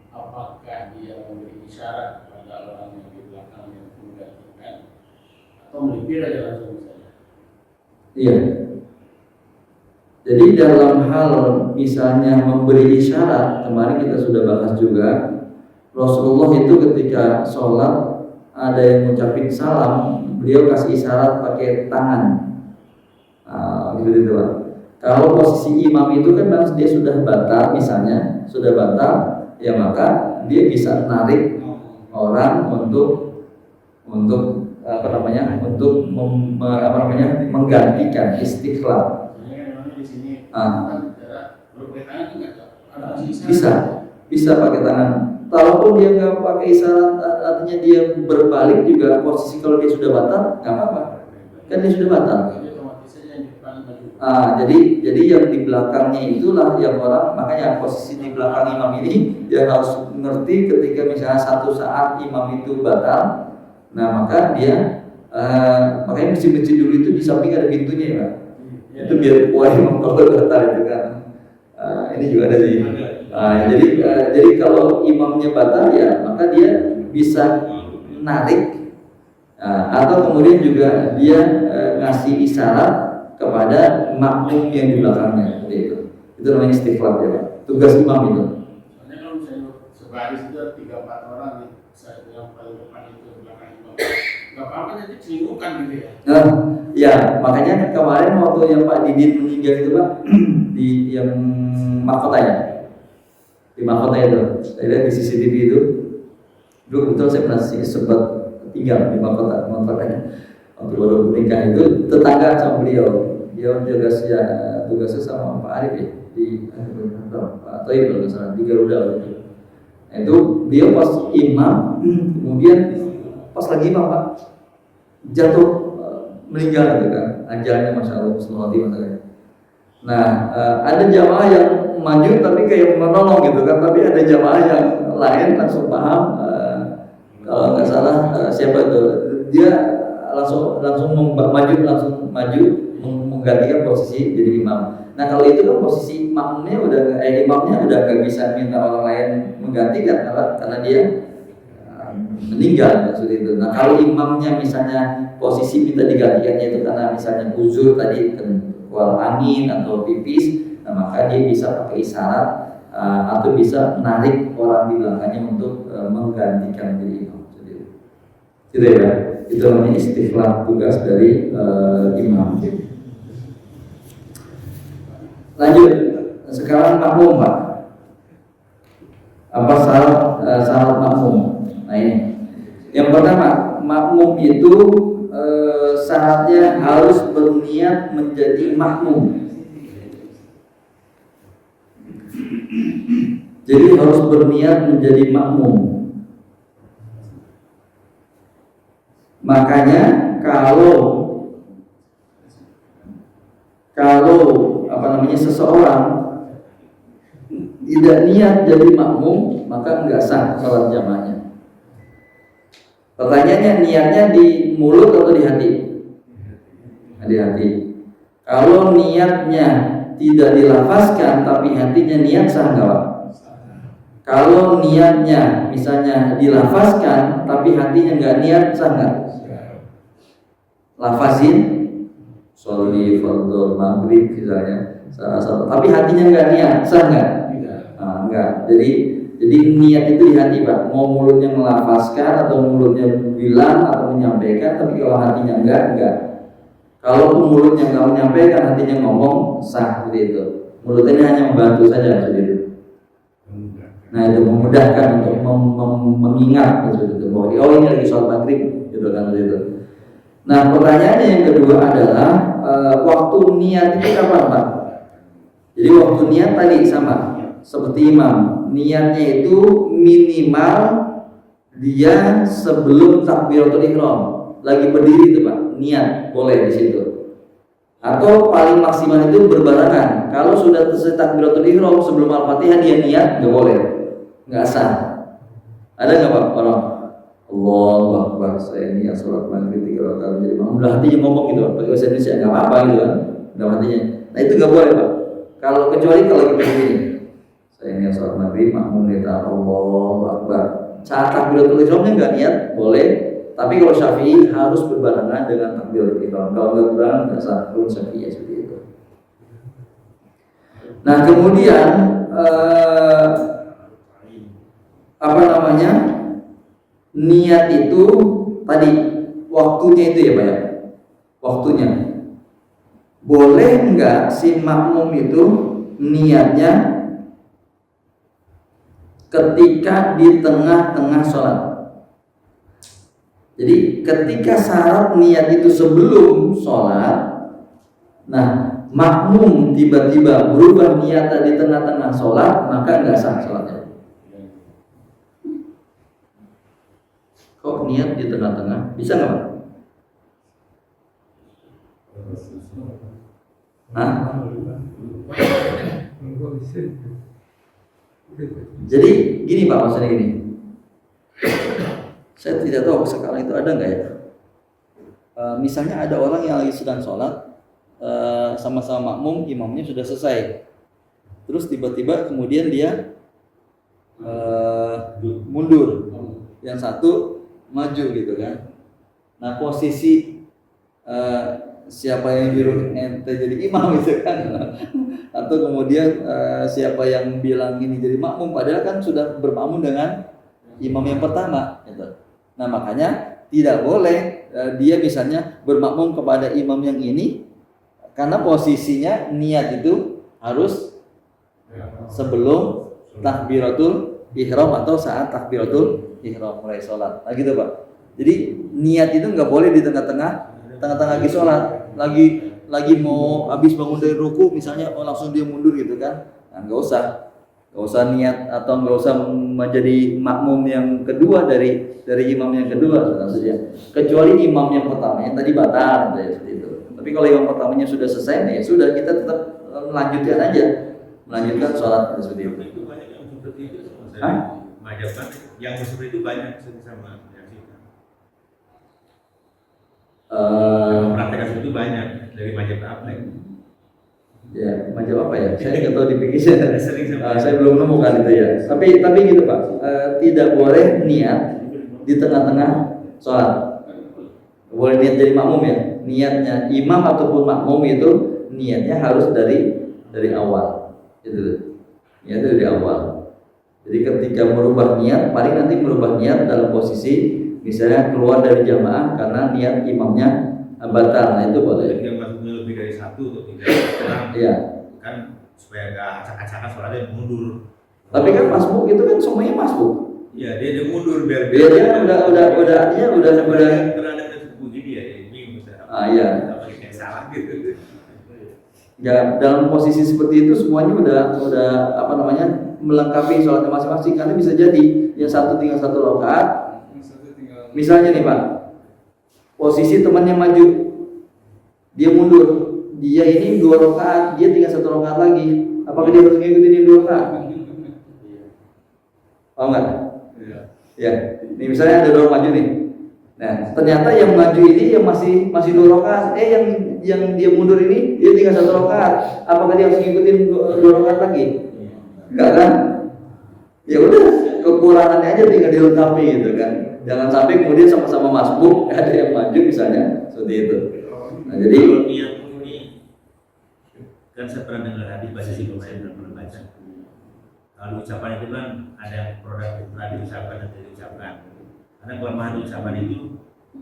apakah dia memberi isyarat kepada orang yang di belakang yang menggantikan atau melipir aja langsung saja? Iya. Jadi dalam hal misalnya memberi isyarat, kemarin kita sudah bahas juga, Rasulullah itu ketika sholat ada yang mengucapin salam, beliau kasih isyarat pakai tangan. Gitu Pak. Kalau posisi imam itu kan dia sudah batal, misalnya sudah batal, ya maka dia bisa narik orang untuk menggantikan istiqlal. Bisa pakai tangan. Kalaupun dia nggak pakai isyarat, artinya dia berbalik juga posisi kalau dia sudah batal, nggak apa-apa. Kan dia sudah batal. Jadi yang di belakangnya itulah yang orang, makanya posisi di belakang imam ini dia harus ngerti ketika misalnya satu saat imam itu batal, nah maka dia makanya masjid dulu itu di samping ada pintunya ya Pak. Itu biar kuat imam kalau batal itu kan. Ini juga ada sih. Jadi kalau imamnya batal ya maka dia bisa narik atau kemudian juga dia ngasih isyarat kepada makmum yang di belakangnya seperti itu. Itu namanya istiqlal ya Pak. Tugas imam itu. Soalnya kalau misalnya sebaris itu 3-4 orang nih, saya yang paling depan itu belakang imam, nggak apa-apa jadi celingkukan gitu ya. Nah, ya makanya kemarin waktu yang Pak Didin meninggal itu Pak di yang mahkota ya, di mahkota itu, saya lihat di CCTV itu. Dulu kebetulan saya pernah sempat tinggal di mahkota kontraknya. Waktu baru menikah itu tetangga sama beliau, dia tugasnya sama Pak Arif ya di Pak Toib kalau nggak salah di Garuda gitu. Nah, itu dia pas imam, kemudian pas lagi imam Pak jatuh meninggal gitu kan, ajalnya Masya Allah Bismillah masalahnya. Nah ada jamaah yang maju tapi kayak menolong gitu kan, tapi ada jamaah yang lain langsung paham kalau nggak salah siapa itu dia langsung maju menggantikan posisi jadi imam. Nah kalau itu kan posisi imamnya udah nggak bisa minta orang lain menggantikan karena dia meninggal maksud itu. Nah kalau imamnya misalnya posisi minta digantikannya itu karena misalnya uzur tadi keluar angin atau pipis, nah maka dia bisa pakai isyarat atau bisa menarik orang di belakangnya untuk menggantikan diri imam. Gitu ya. Itu namanya istiqlal tugas dari imam. Lanjut, sekarang makmum Pak. Apa syarat makmum? Nah ini, yang pertama makmum itu syaratnya harus berniat menjadi makmum. Jadi harus berniat menjadi makmum. Makanya kalau seseorang tidak niat jadi makmum, maka enggak sah sholat jamaahnya. Pertanyaannya, niatnya di mulut atau di hati? Di hati. Kalau niatnya tidak dilafazkan tapi hatinya niat, sah enggak, Pak? Kalau niatnya misalnya dilafazkan tapi hatinya enggak niat, sah enggak? Lafazin sholli fardhu maghrib misalnya, salah satu, tapi hatinya enggak niat, sah enggak? Enggak. Jadi niat itu di hati, Pak. Mau mulutnya melafazkan atau mulutnya bilang atau menyampaikan, tapi kalau hatinya enggak. Kalau mulutnya enggak menyampaikan, hatinya ngomong, sah seperti itu. Mulutnya hanya membantu saja seperti itu. Nah, itu memudahkan untuk mengingat seperti itu. Bahwa ini lagi sholat maghrib, gitu kan seperti itu. Nah, pertanyaannya yang kedua adalah waktu niat itu kapan, Pak? Jadi waktu niat tadi sama seperti imam, niatnya itu minimal dia sebelum takbiratul ihram, lagi berdiri itu, Pak, niat boleh di situ. Atau paling maksimal itu berbarengan. Kalau sudah selesai takbiratul ihram sebelum al-fatihah dia niat, nggak boleh, nggak sah. Ada nggak, Pak? Kalau Allahu Akbar, saya niat sholat maghrib 3 rakaat jadi imam, udah hatinya ngomong gitu, Pak, pakai bahasa Indonesia nggak apa-apa gitu kan, udah hatinya. Nah itu nggak boleh, Pak. Kecuali kalau kita begini, saya niat sholat maghrib, makmum nita Allahu Akbar, saat takbiratul ihramnya nggak niat, boleh. Tapi kalau Syafi'i harus berbarengan dengan takbiratul ihram. Kalau nggak berbarengan nggak sah. Kalau Syafi'i seperti itu. Nah kemudian niat itu tadi waktunya itu ya, Pak ya. Waktunya boleh nggak si makmum itu niatnya ketika di tengah-tengah sholat? Jadi ketika syarat niat itu sebelum sholat, nah makmum tiba-tiba berubah niat di tengah-tengah sholat, maka nggak sah sholatnya. Kok niat di tengah-tengah? Bisa nggak, Pak? Hah? Jadi gini, Pak, maksudnya gini. Saya tidak tahu sekarang itu ada nggak ya. Misalnya ada orang yang lagi sedang sholat, sama-sama makmum, imamnya sudah selesai. Terus tiba-tiba kemudian dia mundur, yang satu maju gitu kan. Nah posisi siapa yang nyuruh ente jadi imam gitu kan, atau kemudian siapa yang bilang ini jadi makmum, padahal kan sudah bermakmum dengan imam yang pertama gitu. Nah makanya tidak boleh dia misalnya bermakmum kepada imam yang ini, karena posisinya niat itu harus sebelum takbiratul ihram atau saat takbiratul ihram mulai sholat. Nah gitu, Pak. Jadi niat itu nggak boleh di tengah-tengah lagi sholat, lagi mau habis bangun dari ruku misalnya, langsung dia mundur gitu kan. Nah, nggak usah niat atau nggak usah menjadi makmum yang kedua dari imam yang kedua saja. Kecuali imam yang pertamanya tadi batal seperti itu. Tapi kalau imam pertamanya sudah selesai, ya sudah, kita tetap melanjutkan sholat seperti itu. Itu banyak yang seperti itu. Yang seperti itu banyak sama yang kita. Praktek seperti itu banyak dari mazhab apa? Ya, macam apa ya? Saya nggak tahu di fikih saya belum menemukan itu ya. Tapi gitu, Pak. Tidak boleh niat di tengah-tengah sholat. Boleh niat jadi makmum ya. Niatnya imam ataupun makmum itu niatnya harus dari awal. Itu. Niatnya dari awal. Jadi ketika merubah niat, paling nanti merubah niat dalam posisi misalnya keluar dari jamaah karena niat imamnya batal. Nah itu boleh. Yang masuknya lebih dari satu atau tiga orang. Iya. Kan supaya nggak acak-acakan sholatnya mundur. Tapi kan masbuk itu kan semuanya masbuk. Iya, dia mundur biar dia udah artinya udah terhadap begini ya, ini misalnya. Iya. Apa yang salah gitu. Ya, dalam posisi seperti itu semuanya udah melengkapi sholatnya masing-masing, karena bisa jadi yang satu tinggal satu rakaat. Misalnya nih, Pak, posisi temannya maju, dia mundur, dia ini 2 rakaat, dia tinggal 1 rakaat lagi. Apakah dia harus ngikutin yang 2 rakaat? Paham nggak? Ya, ini misalnya ada 2 maju nih. Nah, ternyata yang maju ini yang masih 2 rakaat. Yang dia mundur ini dia tinggal 1 rakaat. Apakah dia harus ngikutin 2 rakaat lagi? Enggak kan? Ya udah, kekurangannya aja tinggal dilengkapi gitu kan. Jangan sampai kemudian sama-sama masbuk ada yang maju misalnya seperti itu. Nah, jadi kalau niat ini kan saya pernah dengar hadis bahasa Singapura, saya pernah baca. Kalau ucapan itu kan ada produk telah diucapkan dan tidak diucapkan. Karena kelemahan ucapan itu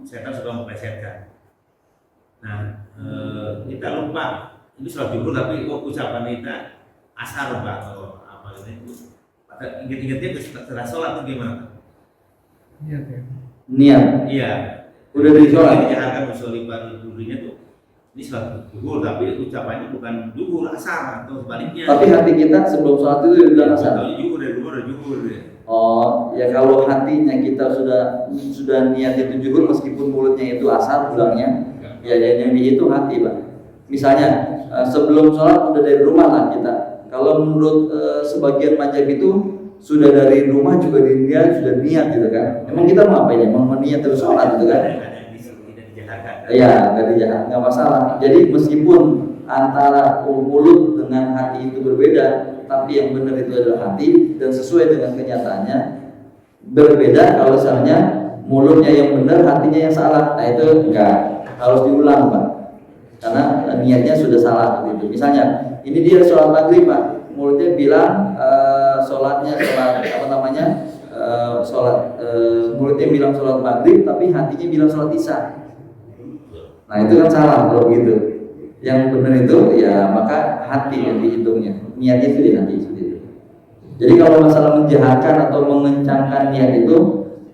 setan suka memplesetkan. Nah, kita lupa ini sholat zuhur tapi ucapan kita asar Pak atau apa itu. Pada ingat-ingatnya setelah sholat itu gimana? niat Iya. udah di sholat. Dijaharkan usul dulunya tuh ini sholat zuhur tapi ucapannya bukan zuhur asar atau sebaliknya. Tapi hati kita sebelum sholat itu udah asar. Tahu zuhur dari zuhur ya. Oh, ya kalau hatinya kita sudah niat itu zuhur meskipun mulutnya itu asar bilangnya, ya yang dihitung hati, Pak. Misalnya sebelum sholat udah dari rumah lah kita. Kalau menurut sebagian mazhab itu sudah dari rumah juga dia sudah niat gitu kan. Emang kita mau apa ya? Mau niat terus sholat gitu kan? Ya, nggak masalah. Jadi meskipun antara mulut dengan hati itu berbeda, tapi yang benar itu adalah hati dan sesuai dengan kenyataannya. Berbeda kalau misalnya mulutnya yang benar, hatinya yang salah. Nah itu enggak, harus diulang Pak. Karena niatnya sudah salah gitu. Misalnya ini dia sholat maghrib Pak, mulutnya bilang mulutnya bilang sholat maghrib, tapi hatinya bilang sholat isya. Nah itu kan salah kalau begitu. Yang benar itu ya maka hati yang dihitungnya, niatnya itu di hati seperti itu. Jadi kalau masalah menjahatkan atau mengencangkan niat itu,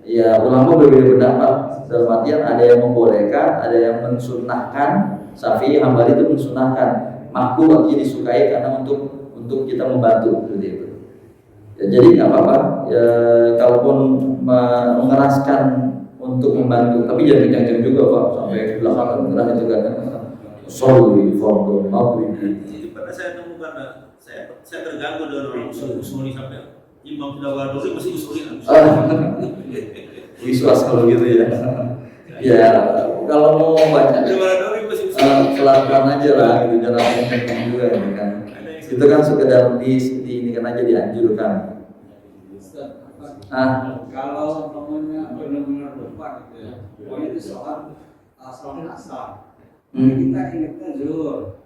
ya ulama berbeda pendapat. Dalam artian ada yang membolehkan, ada yang mensunnahkan. Syafi'i, Hambali itu mensunnahkan, makruh artinya disukai karena untuk kita membantu seperti itu. Ya, jadi nggak apa-apa. Ya, kalaupun mengeraskan untuk membantu, tapi jangan kencang juga Pak sampai belakang keras itu kan. Sholli fardhu maghrib. Pernah saya temukan, saya terganggu dengan usuli sampai imam sudah berdiri masih usuli. Wiswas kalau gitu ya. Ya kalau mau baca pelan-pelan aja lah, gitu jangan kencang juga ya kan. Itu kan sekedar ini kan aja dianjurkan. Kalau namanya benar-benar lupa gitu ya, pokoknya itu soal asal. Kita ingatnya zuhur,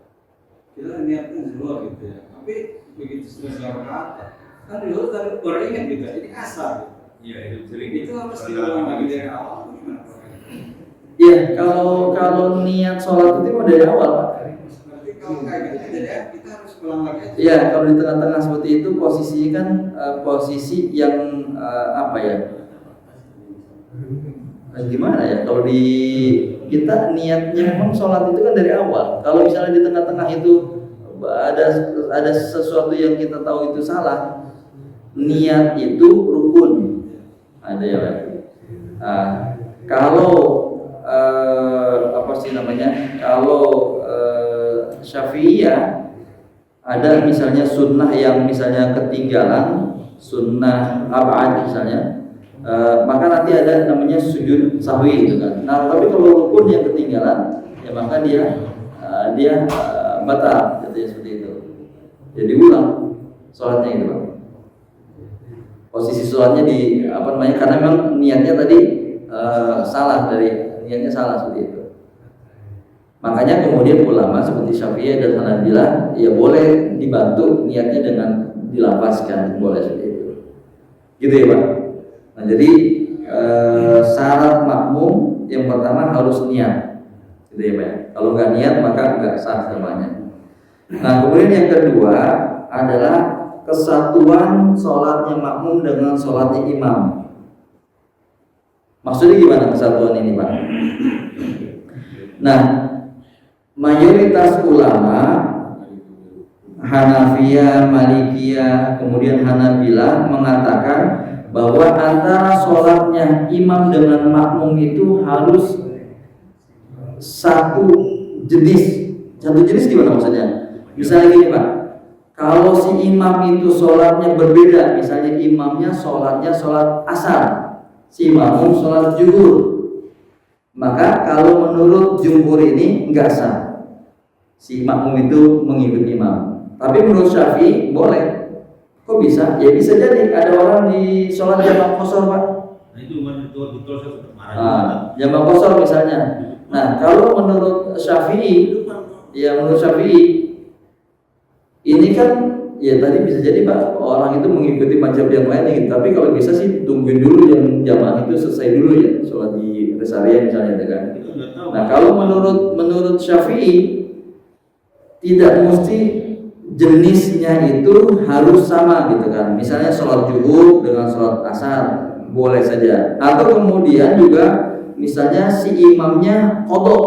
kita niatnya zuhur gitu ya. Tapi begitu sudah rakaat, kan zuhur tadi baru ingat gitu, ini asar. Iya itu sering. Itu harus diulang lagi dari awal. Iya, kalau niat sholat itu mau dari awal Pak. Berarti kalau kayak gitu jadi kita harus ulang lagi. Iya, kalau di tengah-tengah seperti itu posisinya kan posisi yang apa ya? Gimana ya? Kalau di kita niatnya memang sholat itu kan dari awal. Kalau misalnya di tengah-tengah itu ada sesuatu yang kita tahu itu salah, niat itu rukun. Ada ya Pak. Kalau Kalau Syafi'iyah ada misalnya sunnah yang misalnya ketinggalan, sunnah ab'ad misalnya, maka nanti ada namanya sujud sahwi gitu kan. Nah, tapi kalau rukun yang ketinggalan, ya maka dia batal, jadi seperti itu. Jadi ulang sholatnya itu Pak. Posisi sholatnya karena memang niatnya tadi salah, dari niatnya salah seperti itu. Makanya kemudian ulama seperti Syafi'i dan Hanabilah ya boleh dibantu niatnya dengan dilafazkan, boleh seperti itu. Gitu ya Pak. Nah jadi syarat makmum yang pertama harus niat, gitu ya Pak. Kalau nggak niat maka nggak sah semuanya. Nah kemudian yang kedua adalah kesatuan sholatnya makmum dengan sholatnya imam. Maksudnya gimana kesatuan ini Pak? Nah mayoritas ulama Hanafiyah, Malikiyah, kemudian Hanabilah mengatakan bahwa antara sholatnya imam dengan makmum itu harus satu jenis Satu jenis gimana maksudnya? Misalnya gini Pak, kalau si imam itu sholatnya berbeda, misalnya imamnya sholatnya sholat asar, si makmum sholat zuhur, maka kalau menurut jumhur ini enggak sah si makmum itu mengikuti imam. Tapi menurut Syafi'i boleh. Kok bisa? Ya bisa jadi ada orang di sholat jamak qashar Pak. Nah itu betul saya sempat marah. Jamak qashar misalnya. Nah kalau menurut Syafi'i, ya menurut Syafi'i ini kan ya tadi bisa jadi Pak orang itu mengikuti mazhab yang lain gitu. Tapi kalau bisa sih tungguin dulu yang jamaah itu selesai dulu ya sholat di rest area misalnya kan. Nah kalau menurut Syafi'i tidak mesti jenisnya itu harus sama gitu kan. Misalnya sholat zuhur dengan sholat asar boleh saja. Atau kemudian juga misalnya si imamnya qadha,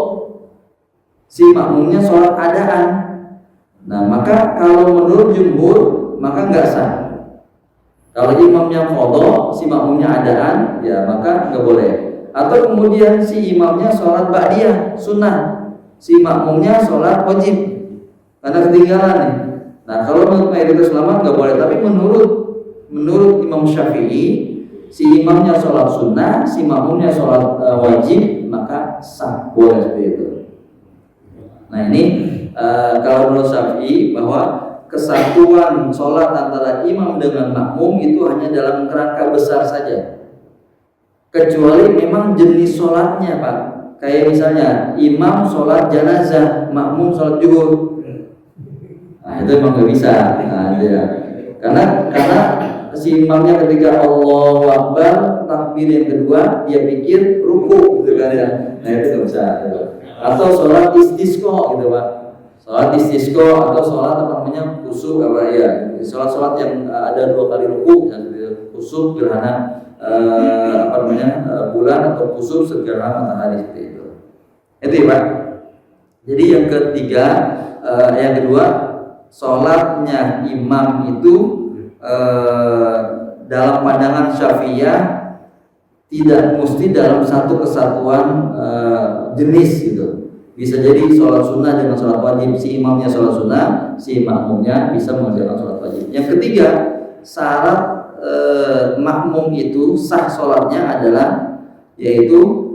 si makmumnya sholat adaan. Nah maka kalau menurut jumhur maka nggak sah. Kalau imamnya qadha, si makmumnya adaan, ya maka nggak boleh. Atau kemudian si imamnya sholat ba'diyah sunnah, si makmumnya sholat wajib karena ketinggalan nih. Nah kalau menurut mayoritas ulama nggak boleh, tapi menurut Imam Syafi'i si imamnya sholat sunnah, si makmumnya sholat wajib, maka sah, boleh seperti itu. Nah ini kalau menurut Syafi'i bahwa kesatuan sholat antara imam dengan makmum itu hanya dalam kerangka besar saja, kecuali memang jenis sholatnya Pak. Kayak misalnya imam sholat jenazah, makmum sholat zuhur. Nah itu emang nggak bisa. Nah, ya. Karena si imamnya ketika Allahu Akbar takbir yang kedua dia pikir ruku gitu kan ya. Nah itu nggak bisa. Atau sholat istisqa gitu Pak. Sholat istisqa atau sholat apa namanya khusuf apa ya. Sholat yang ada 2 kali ruku, khusuf gerhana bulan atau khusuf gerhana matahari seperti itu. Itu ya Pak. Jadi yang ketiga, yang kedua, sholatnya imam itu dalam pandangan Syafi'iyah tidak mesti dalam satu kesatuan jenis gitu. Bisa jadi sholat sunnah dengan sholat wajib, si imamnya sholat sunnah, si makmumnya bisa mengerjakan sholat wajib. Yang ketiga, syarat makmum itu sah sholatnya adalah yaitu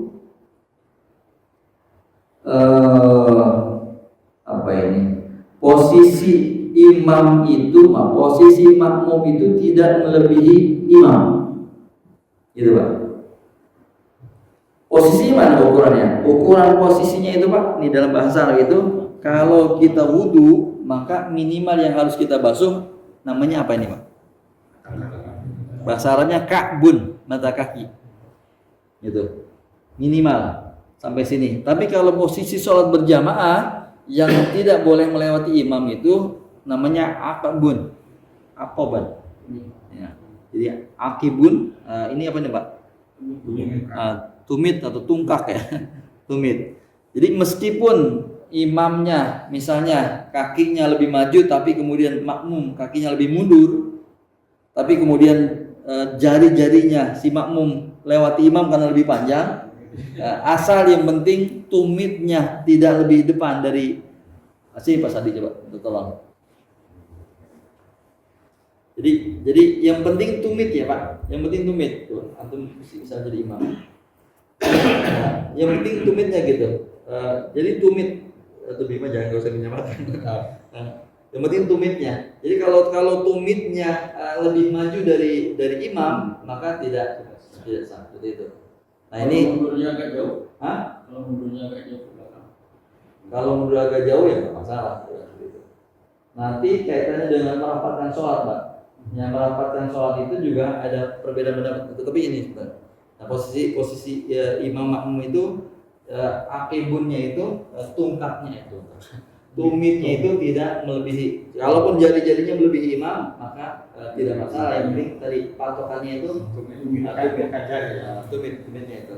posisi imam itu, posisi makmum itu tidak melebihi imam, gitu Pak. Posisinya mana ukurannya? Ukuran posisinya itu Pak, ini dalam bahasa Arab itu, kalau kita wudu maka minimal yang harus kita basuh namanya apa ini Pak? Bahasa Arabnya ka'bun, mata kaki, gitu. Minimal sampai sini. Tapi kalau posisi sholat berjamaah yang tidak boleh melewati imam itu namanya aqabun, aqaban. Ya. Jadi akibun, ini apa nih Pak? Tumit atau tungkak ya, tumit. Jadi meskipun imamnya misalnya kakinya lebih maju, tapi kemudian makmum kakinya lebih mundur, tapi kemudian jari-jarinya si makmum lewati imam karena lebih panjang. Asal yang penting tumitnya tidak lebih depan dari Pak Sadi, coba tolong. Jadi yang penting tumit ya Pak, yang penting tumit tuh, antum bisa jadi imam. Yang penting tumitnya gitu. Jadi tumit atau bima jangan usah menyamakan. Yang penting tumitnya. Jadi kalau tumitnya lebih maju dari imam maka tidak sah seperti itu. Nah ini mundurnya agak jauh. Hah? Kalau mundurnya agak jauh ke belakang. Kalau mundur agak jauh ya nggak masalah. Nanti kaitannya dengan merapatkan sholat, Pak. Yang merapatkan sholat itu juga ada perbedaan pendapat. Tetapi ini, Pak. Nah, posisi imam makmum itu akibunnya itu tungkaknya itu, tumitnya itu tidak melebihi. Kalaupun jari-jarinya melebihi imam, maka tidak masalah. Yang penting tadi patokannya itu tumitnya itu.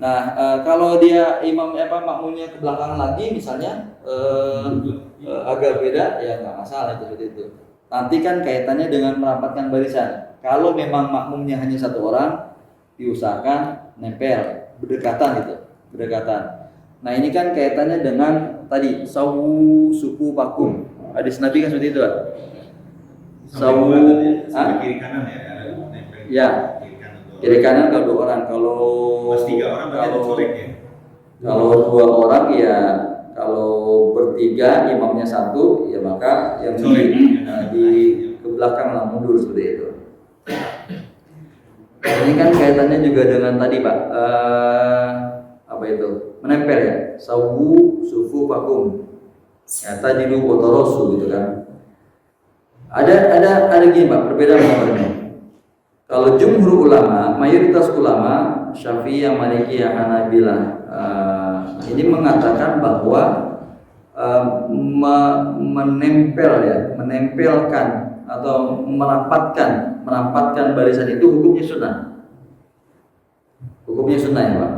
Nah, kalau dia makmumnya ke belakang lagi, misalnya agak beda, ya nggak masalah itu seperti itu. Nanti kan kaitannya dengan merapatkan barisan. Kalau memang makmumnya hanya satu orang, diusahakan nempel, berdekatan gitu, berdekatan. Nah ini kan kaitannya dengan tadi sawu suku pakum. Hadis Nabi kan seperti itu, Pak. Sawu Hah? kiri kanan ya, ada nempel. Ya. Kiri kanan tuh. Kiri kanan kalau 2 orang, kalau Pas 3 orang berarti ada colek ya. kalau 2 orang ya, kalau bertiga imamnya 1 ya maka yang di ke belakang lah mundur seperti itu. Ini kan kaitannya juga dengan tadi, Pak, apa itu, menempel ya, sawu sufu pakum ya, tadi lu botorosu gitu kan. Ada gini, Pak, perbedaan nomornya. Kalau jumhur ulama, mayoritas ulama Syafi'iyah, Malikiyah, Hanabilah ini mengatakan bahwa menempelkan atau merapatkan barisan itu hukumnya sunnah. Hukumnya sunnah ya, Pak.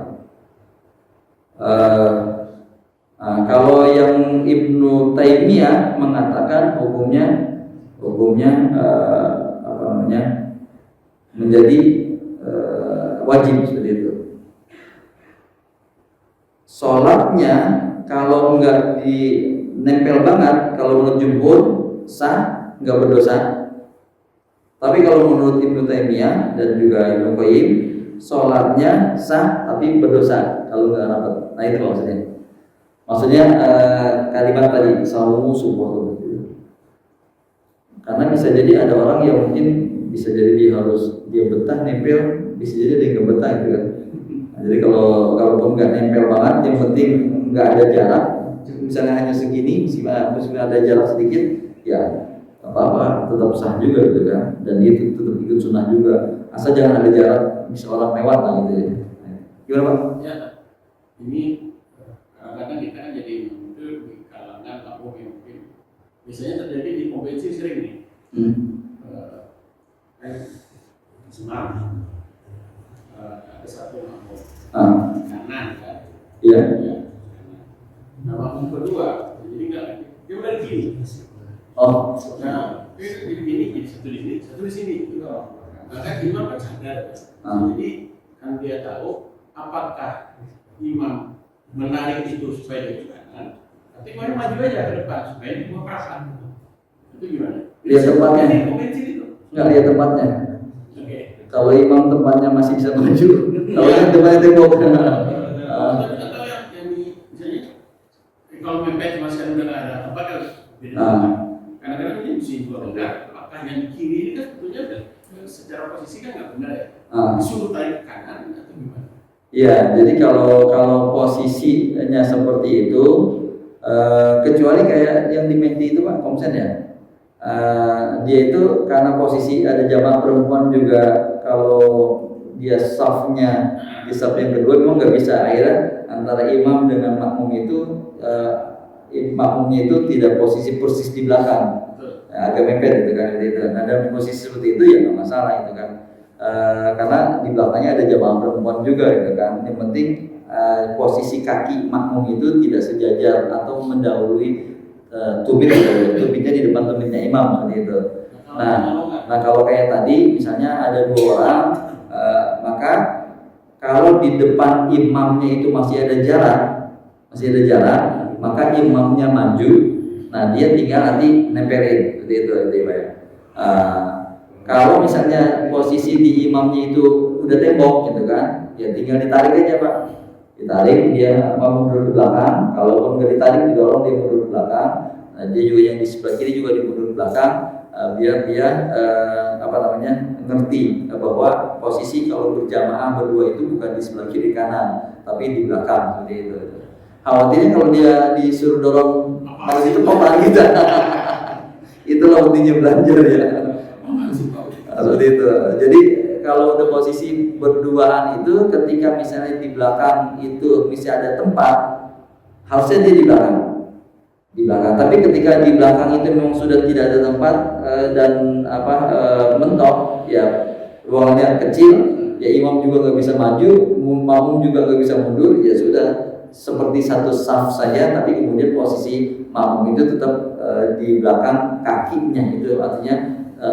Kalau yang Ibnu Taimiyah mengatakan hukumnya menjadi wajib seperti itu. Sholatnya kalau enggak dinempel banget, kalau menurut jumhur sah, enggak berdosa. Tapi kalau menurut Ibnu Taimiyah dan juga Ibnu Qayyim, sholatnya sah tapi berdosa kalau enggak rapat. Nah itu maksudnya. Maksudnya kalimat tadi sawu subuh. Karena bisa jadi ada orang yang mungkin bisa jadi dia betah nempel, bisa jadi dia nggak betah gitu kan. Nah, jadi kalaupun nggak nempel banget, yang penting nggak ada jarak, misalnya hanya segini, meskipun ada jarak sedikit, ya apa-apa, tetap sah juga gitu kan. Dan itu tetap ikut sunnah juga, asal jangan ada jarak, bisa orang lewat lah gitu ya. Gimana, Pak? Ya, ini kadang-kadang kita kan jadi muncul di kalangan makmum yang mungkin biasanya terjadi di konvensi sering nih. Semalam ada satu makmum kanan kan, Iya. nah makmum kedua jadi enggak, dia udah di kiri. Oh. Nah di sini jadi satu di sini maka imam kan sadar. Jadi kan dia tahu apakah imam menarik itu supaya dia ke kanan, tapi kemarin maju aja ke depan supaya dia buat perasaan. Itu gimana? Lihat tempatnya. Konvensi itu. Nggak lihat tempatnya. Oke. Kalau imam tempatnya masih bisa maju, kalau yang tempatnya tembok. Atau yang di misalnya kalau mepet cuma sekarang udah nggak ada tempat kan beda. Kadang-kadang ini mesti dua benar. Apakah yang di kiri ini kan sebetulnya secara posisi kan nggak benar ya? Disuruh tarik ke kanan atau gimana? Iya, jadi kalau posisinya seperti itu, kecuali kayak yang di Mehdi itu, Pak, Komsen ya. Dia itu karena posisi ada jamaah perempuan juga, kalau dia safnya di saf yang kedua memang nggak bisa, akhirnya antara imam dengan makmum itu makmumnya itu tidak posisi persis di belakang, agak mepet gitu kan. Nah, dalam posisi seperti itu ya nggak masalah itu kan, karena di belakangnya ada jamaah perempuan juga gitu kan. Yang penting posisi kaki makmum itu tidak sejajar atau mendahului tumitnya di depan tumitnya imam seperti itu. Nah kalau kayak tadi misalnya ada 2 orang, maka kalau di depan imamnya itu masih ada jarak, maka imamnya maju. Nah dia tinggal nanti nempelin seperti itu ya. Kalau misalnya posisi di imamnya itu udah tembok gitu kan, ya tinggal ditarik aja, Pak. Ditarik, dia mau mundur ke belakang. Kalaupun nggak ditarik, didorong dia mundur ke belakang. Nah, dia juga yang di sebelah kiri juga dimundur ke belakang, biar dia ngerti bahwa posisi kalau berjamaah berdua itu bukan di sebelah kiri kanan, tapi di belakang seperti itu. Khawatirnya kalau dia disuruh dorong hal itu kepala kita. Itulah pentingnya belajar ya. Seperti itu. Jadi kalau udah posisi berduaan itu, ketika misalnya di belakang itu misalnya ada tempat, harusnya dia di belakang. Tapi ketika di belakang itu memang sudah tidak ada tempat dan mentok, ya ruangannya kecil, ya imam juga nggak bisa maju, makmum juga nggak bisa mundur, ya sudah seperti satu saf saja, tapi kemudian posisi makmum itu tetap di belakang kakinya, itu artinya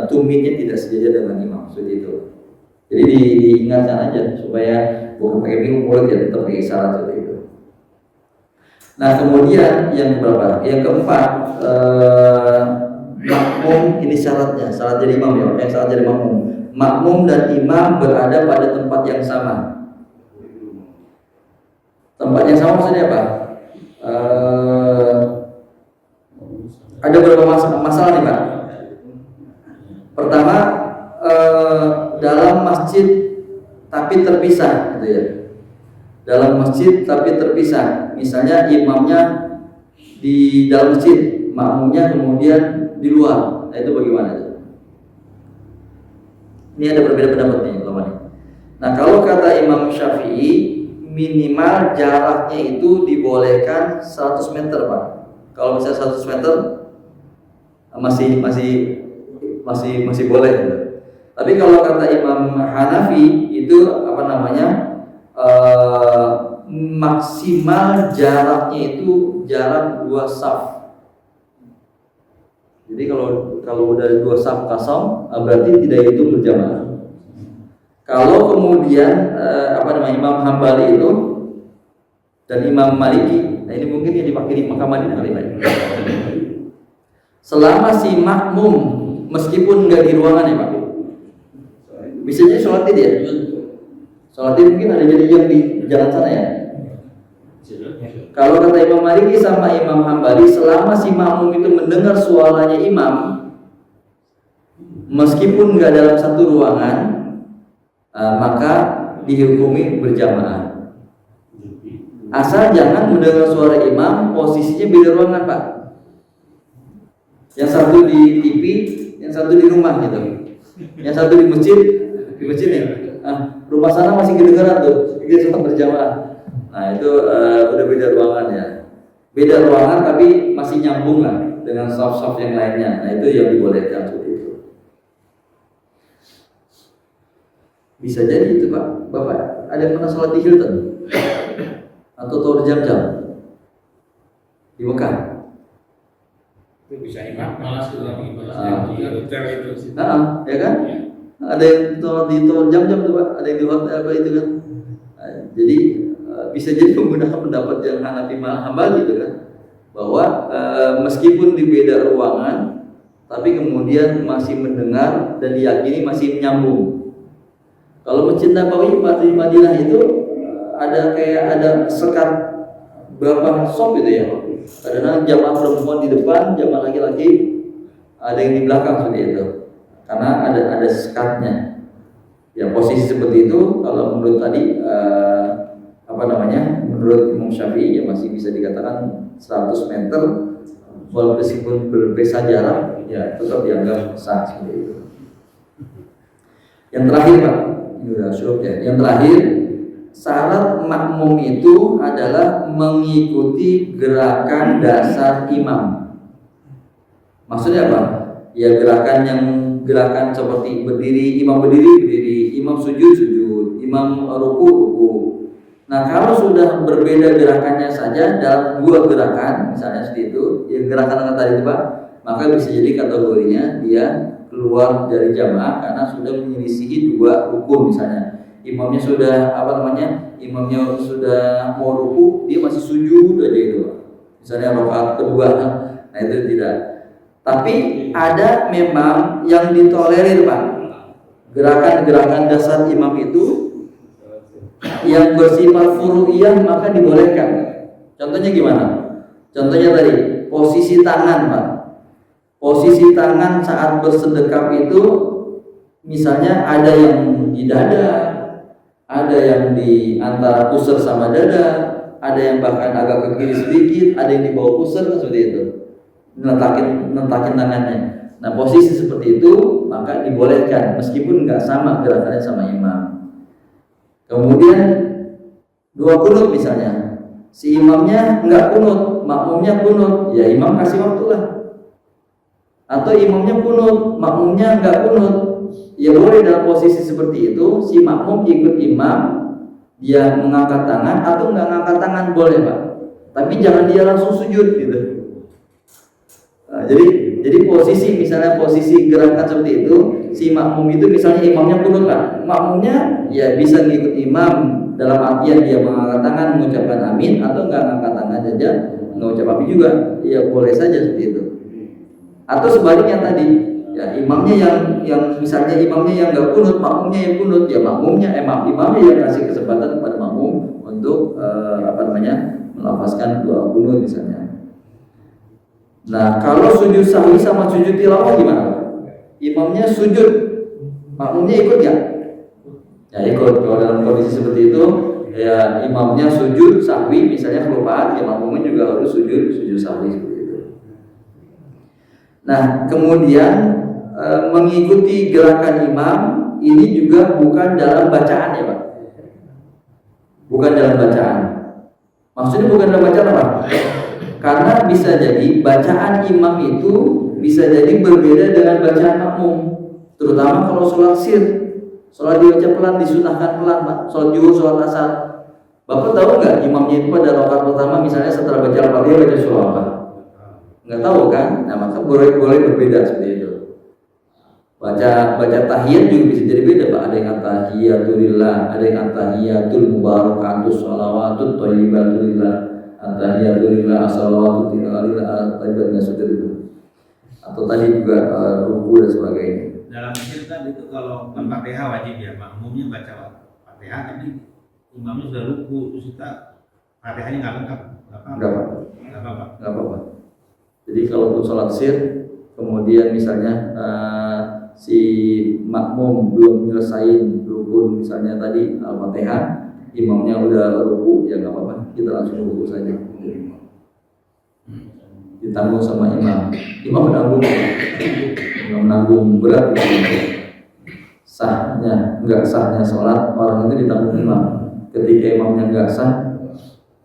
tumitnya tidak sejajar dengan imam, seperti itu. Jadi diingatkan aja supaya bukan pakai bingung mulut ya, tetap pakai isyarat seperti itu. Nah kemudian yang berapa? Yang keempat, makmum ini syaratnya, syarat jadi imam ya, syarat jadi makmum. Makmum dan imam berada pada tempat yang sama. Tempat yang sama maksudnya apa? Ada beberapa masalah nih Pak. Pertama, dalam masjid tapi terpisah, gitu ya. Dalam masjid tapi terpisah. Misalnya imamnya di dalam masjid, makmumnya kemudian di luar. Nah, itu bagaimana? Ini ada berbeda pendapat nih ulama nih. Nah, kalau kata Imam Syafi'i, minimal jaraknya itu dibolehkan 100 meter, Pak. Kalau misalnya 100 meter masih boleh. Tapi kalau kata Imam Hanafi itu apa namanya? Maksimal jaraknya itu jarak 2 saf. Jadi kalau udah 2 saf kosong berarti tidak itu berjamaah. Kalau kemudian Imam Hambali itu dan Imam Maliki, nah ini mungkin yang dipakai di Makkah Madinah kali ini. Selama si makmum meskipun nggak di ruangan ya Pak, bisa jadi sholat id ya. Sholat id mungkin ada jadi yang di jalan sana ya. Kalau kata Imam Maliki sama Imam Hambali, selama si makmum itu mendengar suaranya imam, meskipun nggak dalam satu ruangan, maka dihukumi berjamaah. Asal jangan mendengar suara imam posisinya beda ruangan Pak. Yang satu di TV, yang satu di rumah gitu. Yang satu di masjid nih. Rumah sana masih kedengaran tuh, dia tetap berjamaah. Nah itu udah beda ruangan ya. Beda ruangan tapi masih nyambung lah dengan saf-saf yang lainnya. Nah itu yang dibolehkan seperti itu. Bisa jadi itu Pak. Bapak ada yang pernah sholat di Hilton atau Tower Jam-Jam di Mekah? Itu bisa imam malah sudah di hotel itu. Ya kan? Ya. Ada yang di Tower Jam-Jam tuh Pak. Ada yang di hotel apa itu kan? Jadi bisa jadi menggunakan pendapat yang Hanafi Hambali gitu kan, bahwa meskipun di beda ruangan tapi kemudian masih mendengar dan diyakini masih menyambung. Kalau Masjid Nabawi di Madinah itu ada sekat berapa sop itu ya. Kadang jamaah perempuan di depan, jamaah laki-laki ada yang di belakang seperti itu. Karena ada sekatnya. Ya posisi seperti itu kalau menurut tadi menurut Imam Syafi'i ya masih bisa dikatakan 100 meter walaupun berbeda jarak ya tetap dianggap sah seperti itu. Yang terakhir Pak, ini udah syukur ya. Yang terakhir, syarat makmum itu adalah mengikuti gerakan dasar imam. Maksudnya apa? Ya gerakan seperti berdiri, imam berdiri, imam sujud, imam ruku. Nah kalau sudah berbeda gerakannya saja dalam 2 gerakan, misalnya seperti itu, ya gerakan yang tadi itu Pak, maka bisa jadi kategorinya dia keluar dari jamaah karena sudah menyelisihi 2 rukun misalnya. Imamnya sudah imamnya sudah mau ruku, dia masih sujud aja itu Pak. Misalnya rakaat kedua, nah itu tidak. Tapi ada memang yang ditolerir Pak. Gerakan-gerakan dasar imam itu yang bersifat furu'iyah maka dibolehkan. Contohnya gimana? Contohnya tadi posisi tangan Pak. Posisi tangan saat bersedekap itu misalnya ada yang di dada, ada yang di antara pusar sama dada, ada yang bahkan agak ke kiri sedikit, ada yang di bawah pusar seperti itu. Nentakin tangannya. Nah posisi seperti itu maka dibolehkan meskipun nggak sama gerakannya sama imam. Kemudian 2 kunut misalnya, si imamnya nggak kunut, makmumnya kunut, ya imam kasih waktu lah. Atau imamnya kunut, makmumnya nggak kunut, ya boleh dalam posisi seperti itu, si makmum ikut imam, dia mengangkat tangan atau nggak ngangkat tangan boleh Pak. Tapi jangan dia langsung sujud gitu. Nah, jadi posisi gerakan seperti itu, si makmum itu misalnya imamnya kunut kan, makmumnya ya bisa ngikut imam dalam artian dia mengangkat tangan mengucapkan amin atau nggak angkat tangan saja nggak ucap amin juga, ya boleh saja seperti itu. Atau sebaliknya tadi, ya imamnya yang misalnya imamnya yang nggak kunut, makmumnya yang kunut, ya imamnya yang kasih kesempatan kepada makmum untuk melafazkan doa kunut misalnya. Nah, kalau sujud sahwi sama sujud tilawah gimana? Imamnya sujud, makmumnya ikut nggak? Ya ikut. Kalau dalam kondisi seperti itu, ya imamnya sujud sahwi misalnya kelupaan, ya makmumnya juga harus sujud sahwi seperti itu. Nah, kemudian mengikuti gerakan imam ini juga bukan dalam bacaan ya Pak. Bukan dalam bacaan. Maksudnya bukan dalam bacaan apa? Karena bisa jadi bacaan imam itu bisa jadi berbeda dengan bacaan makmum. Terutama kalau sholat sir, sholat dibaca pelan, disunahkan pelan Pak. Sholat zuhur, sholat asar. Bapak tahu nggak imamnya itu pada rakaat pertama misalnya setelah baca Al-Fatihah baca surah apa? Nggak tahu kan? Nah maka boleh berbeda seperti itu. Baca tahiyat juga bisa jadi beda Pak. Ada yang at-tahiyatulillah, ada yang at-tahiyatul mubarakatus sholawatut thayyibatulillah, at-tahiyatulillah, as-salawatulillah, at-tayyibatulillah seperti itu. Atau tadi juga ruku dan sebagainya. Dalam Mesir kan itu kalau Al-Fatihah wajib ya, makmumnya baca Fatihah, tapi imamnya sudah ruku, terus kita Fatihahnya nggak lengkap, nggak apa-apa. Jadi kalau untuk sholat sir, kemudian misalnya si makmum belum menyelesaikan rukun misalnya tadi Al-Fatihah, imamnya udah ruku, ya nggak apa-apa, kita langsung ruku saja. Ditanggung sama imam menanggung berat nggak sahnya sholat orang itu ditanggung imam. Ketika imamnya nggak sah,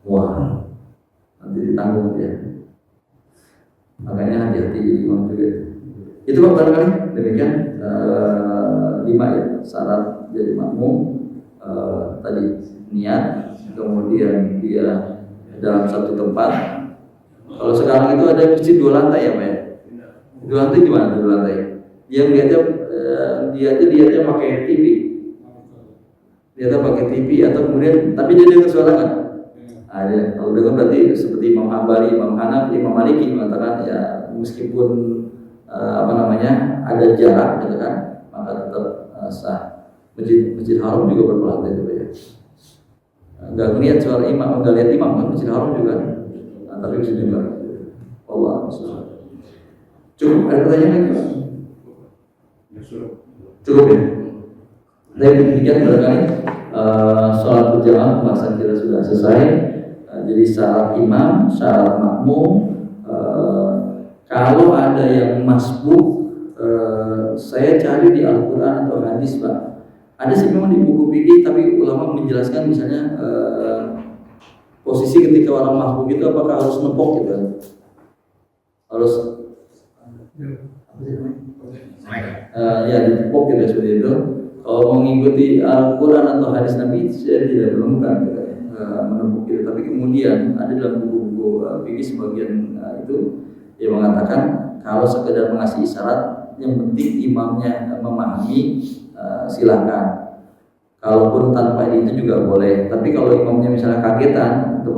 wah nanti ditanggung dia. Makanya hati-hati jadi imam juga. Itu Pak barangkali demikian 5 ya syarat jadi makmum, tadi niat, kemudian dia dalam satu tempat. Kalau sekarang itu ada masjid 2 lantai ya Pak ya? 2 lantai gimana 2 lantai? Dia lihatnya pakai TV. Lihatnya pakai TV atau kemudian tapi dia dengar suara nggak? Ada. Kalau dengar berarti seperti Imam Hambali, Imam Hanafi, Imam Maliki mengatakan ya meskipun ada jarak gitu kan, maka tetap sah. Masjid Haram juga berapa lantai itu ya? Nggak lihat suara imam, nggak lihat imam kan Masjid Haram juga. Tapi bisa juga. Allah cukup, ada pertanyaan lagi? Cukup ya? Dari demikian barangkali sholat berjamaah pembahasan kita sudah selesai. Jadi syarat imam, syarat makmum. Kalau ada yang masbuk, saya cari di Al-Quran atau hadis Pak. Ada sih memang di buku fikih, tapi ulama menjelaskan misalnya posisi ketika orang masbuk itu apakah harus nepok gitu, harus ya ditepok gitu seperti itu. Kalau mengikuti Al-Quran atau hadis Nabi saya tidak menemukan menepuk itu. Tapi kemudian ada dalam buku-buku fikih sebagian itu yang mengatakan kalau sekedar mengasih isyarat, yang penting imamnya memahami, silakan. Kalaupun tanpa itu juga boleh. Tapi kalau imamnya misalnya kagetan, gitu,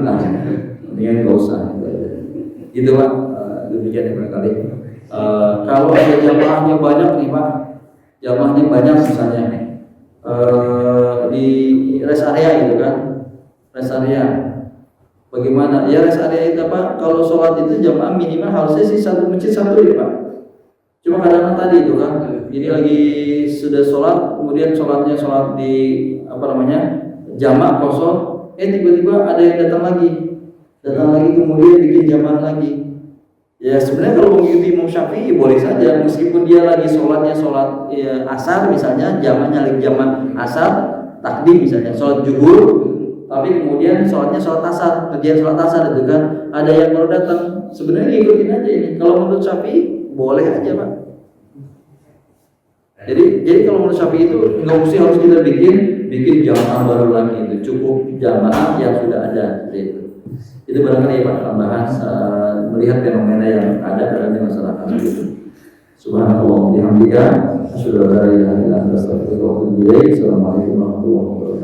nah, mendingan nggak usah. Itu Pak, demikian ya barangkali. Kalau ada jamaahnya banyak nih Pak, jamaahnya banyak misalnya di rest area gitu kan, rest area. Bagaimana? Ya rest area itu Pak, kalau sholat itu jamaah minimal harusnya sih satu masjid satu ya Pak. Cuma kadang-kadang tadi itu kan, ini lagi sudah sholat, kemudian sholat di jamaah kosong, tiba-tiba ada yang datang lagi kemudian bikin jamaah lagi. Ya sebenarnya kalau mengikuti Imam Syafi'i boleh saja, meskipun dia lagi sholat asar misalnya, jamaahnya lagi jamaah asar, takdim misalnya, sholat zuhur, tapi kemudian sholatnya sholat asar, kerjaan sholat asar itu kan, ada yang baru datang, sebenarnya ikutin aja ini. Kalau menurut Syafi'i boleh aja Pak. Jadi kalau menurut Syafi'i itu nggak mesti harus kita bikin jamaah baru lagi, itu cukup jamaah yang sudah ada seperti itu. Itu barangkali Pak tambahan melihat fenomena yang ada dalam masyarakat itu. Subhanallah wa bihamdika asyhadu an la ilaha illa anta astaghfiruka wa atubu ilaik. Assalamualaikum warahmatullahi wabarakatuh.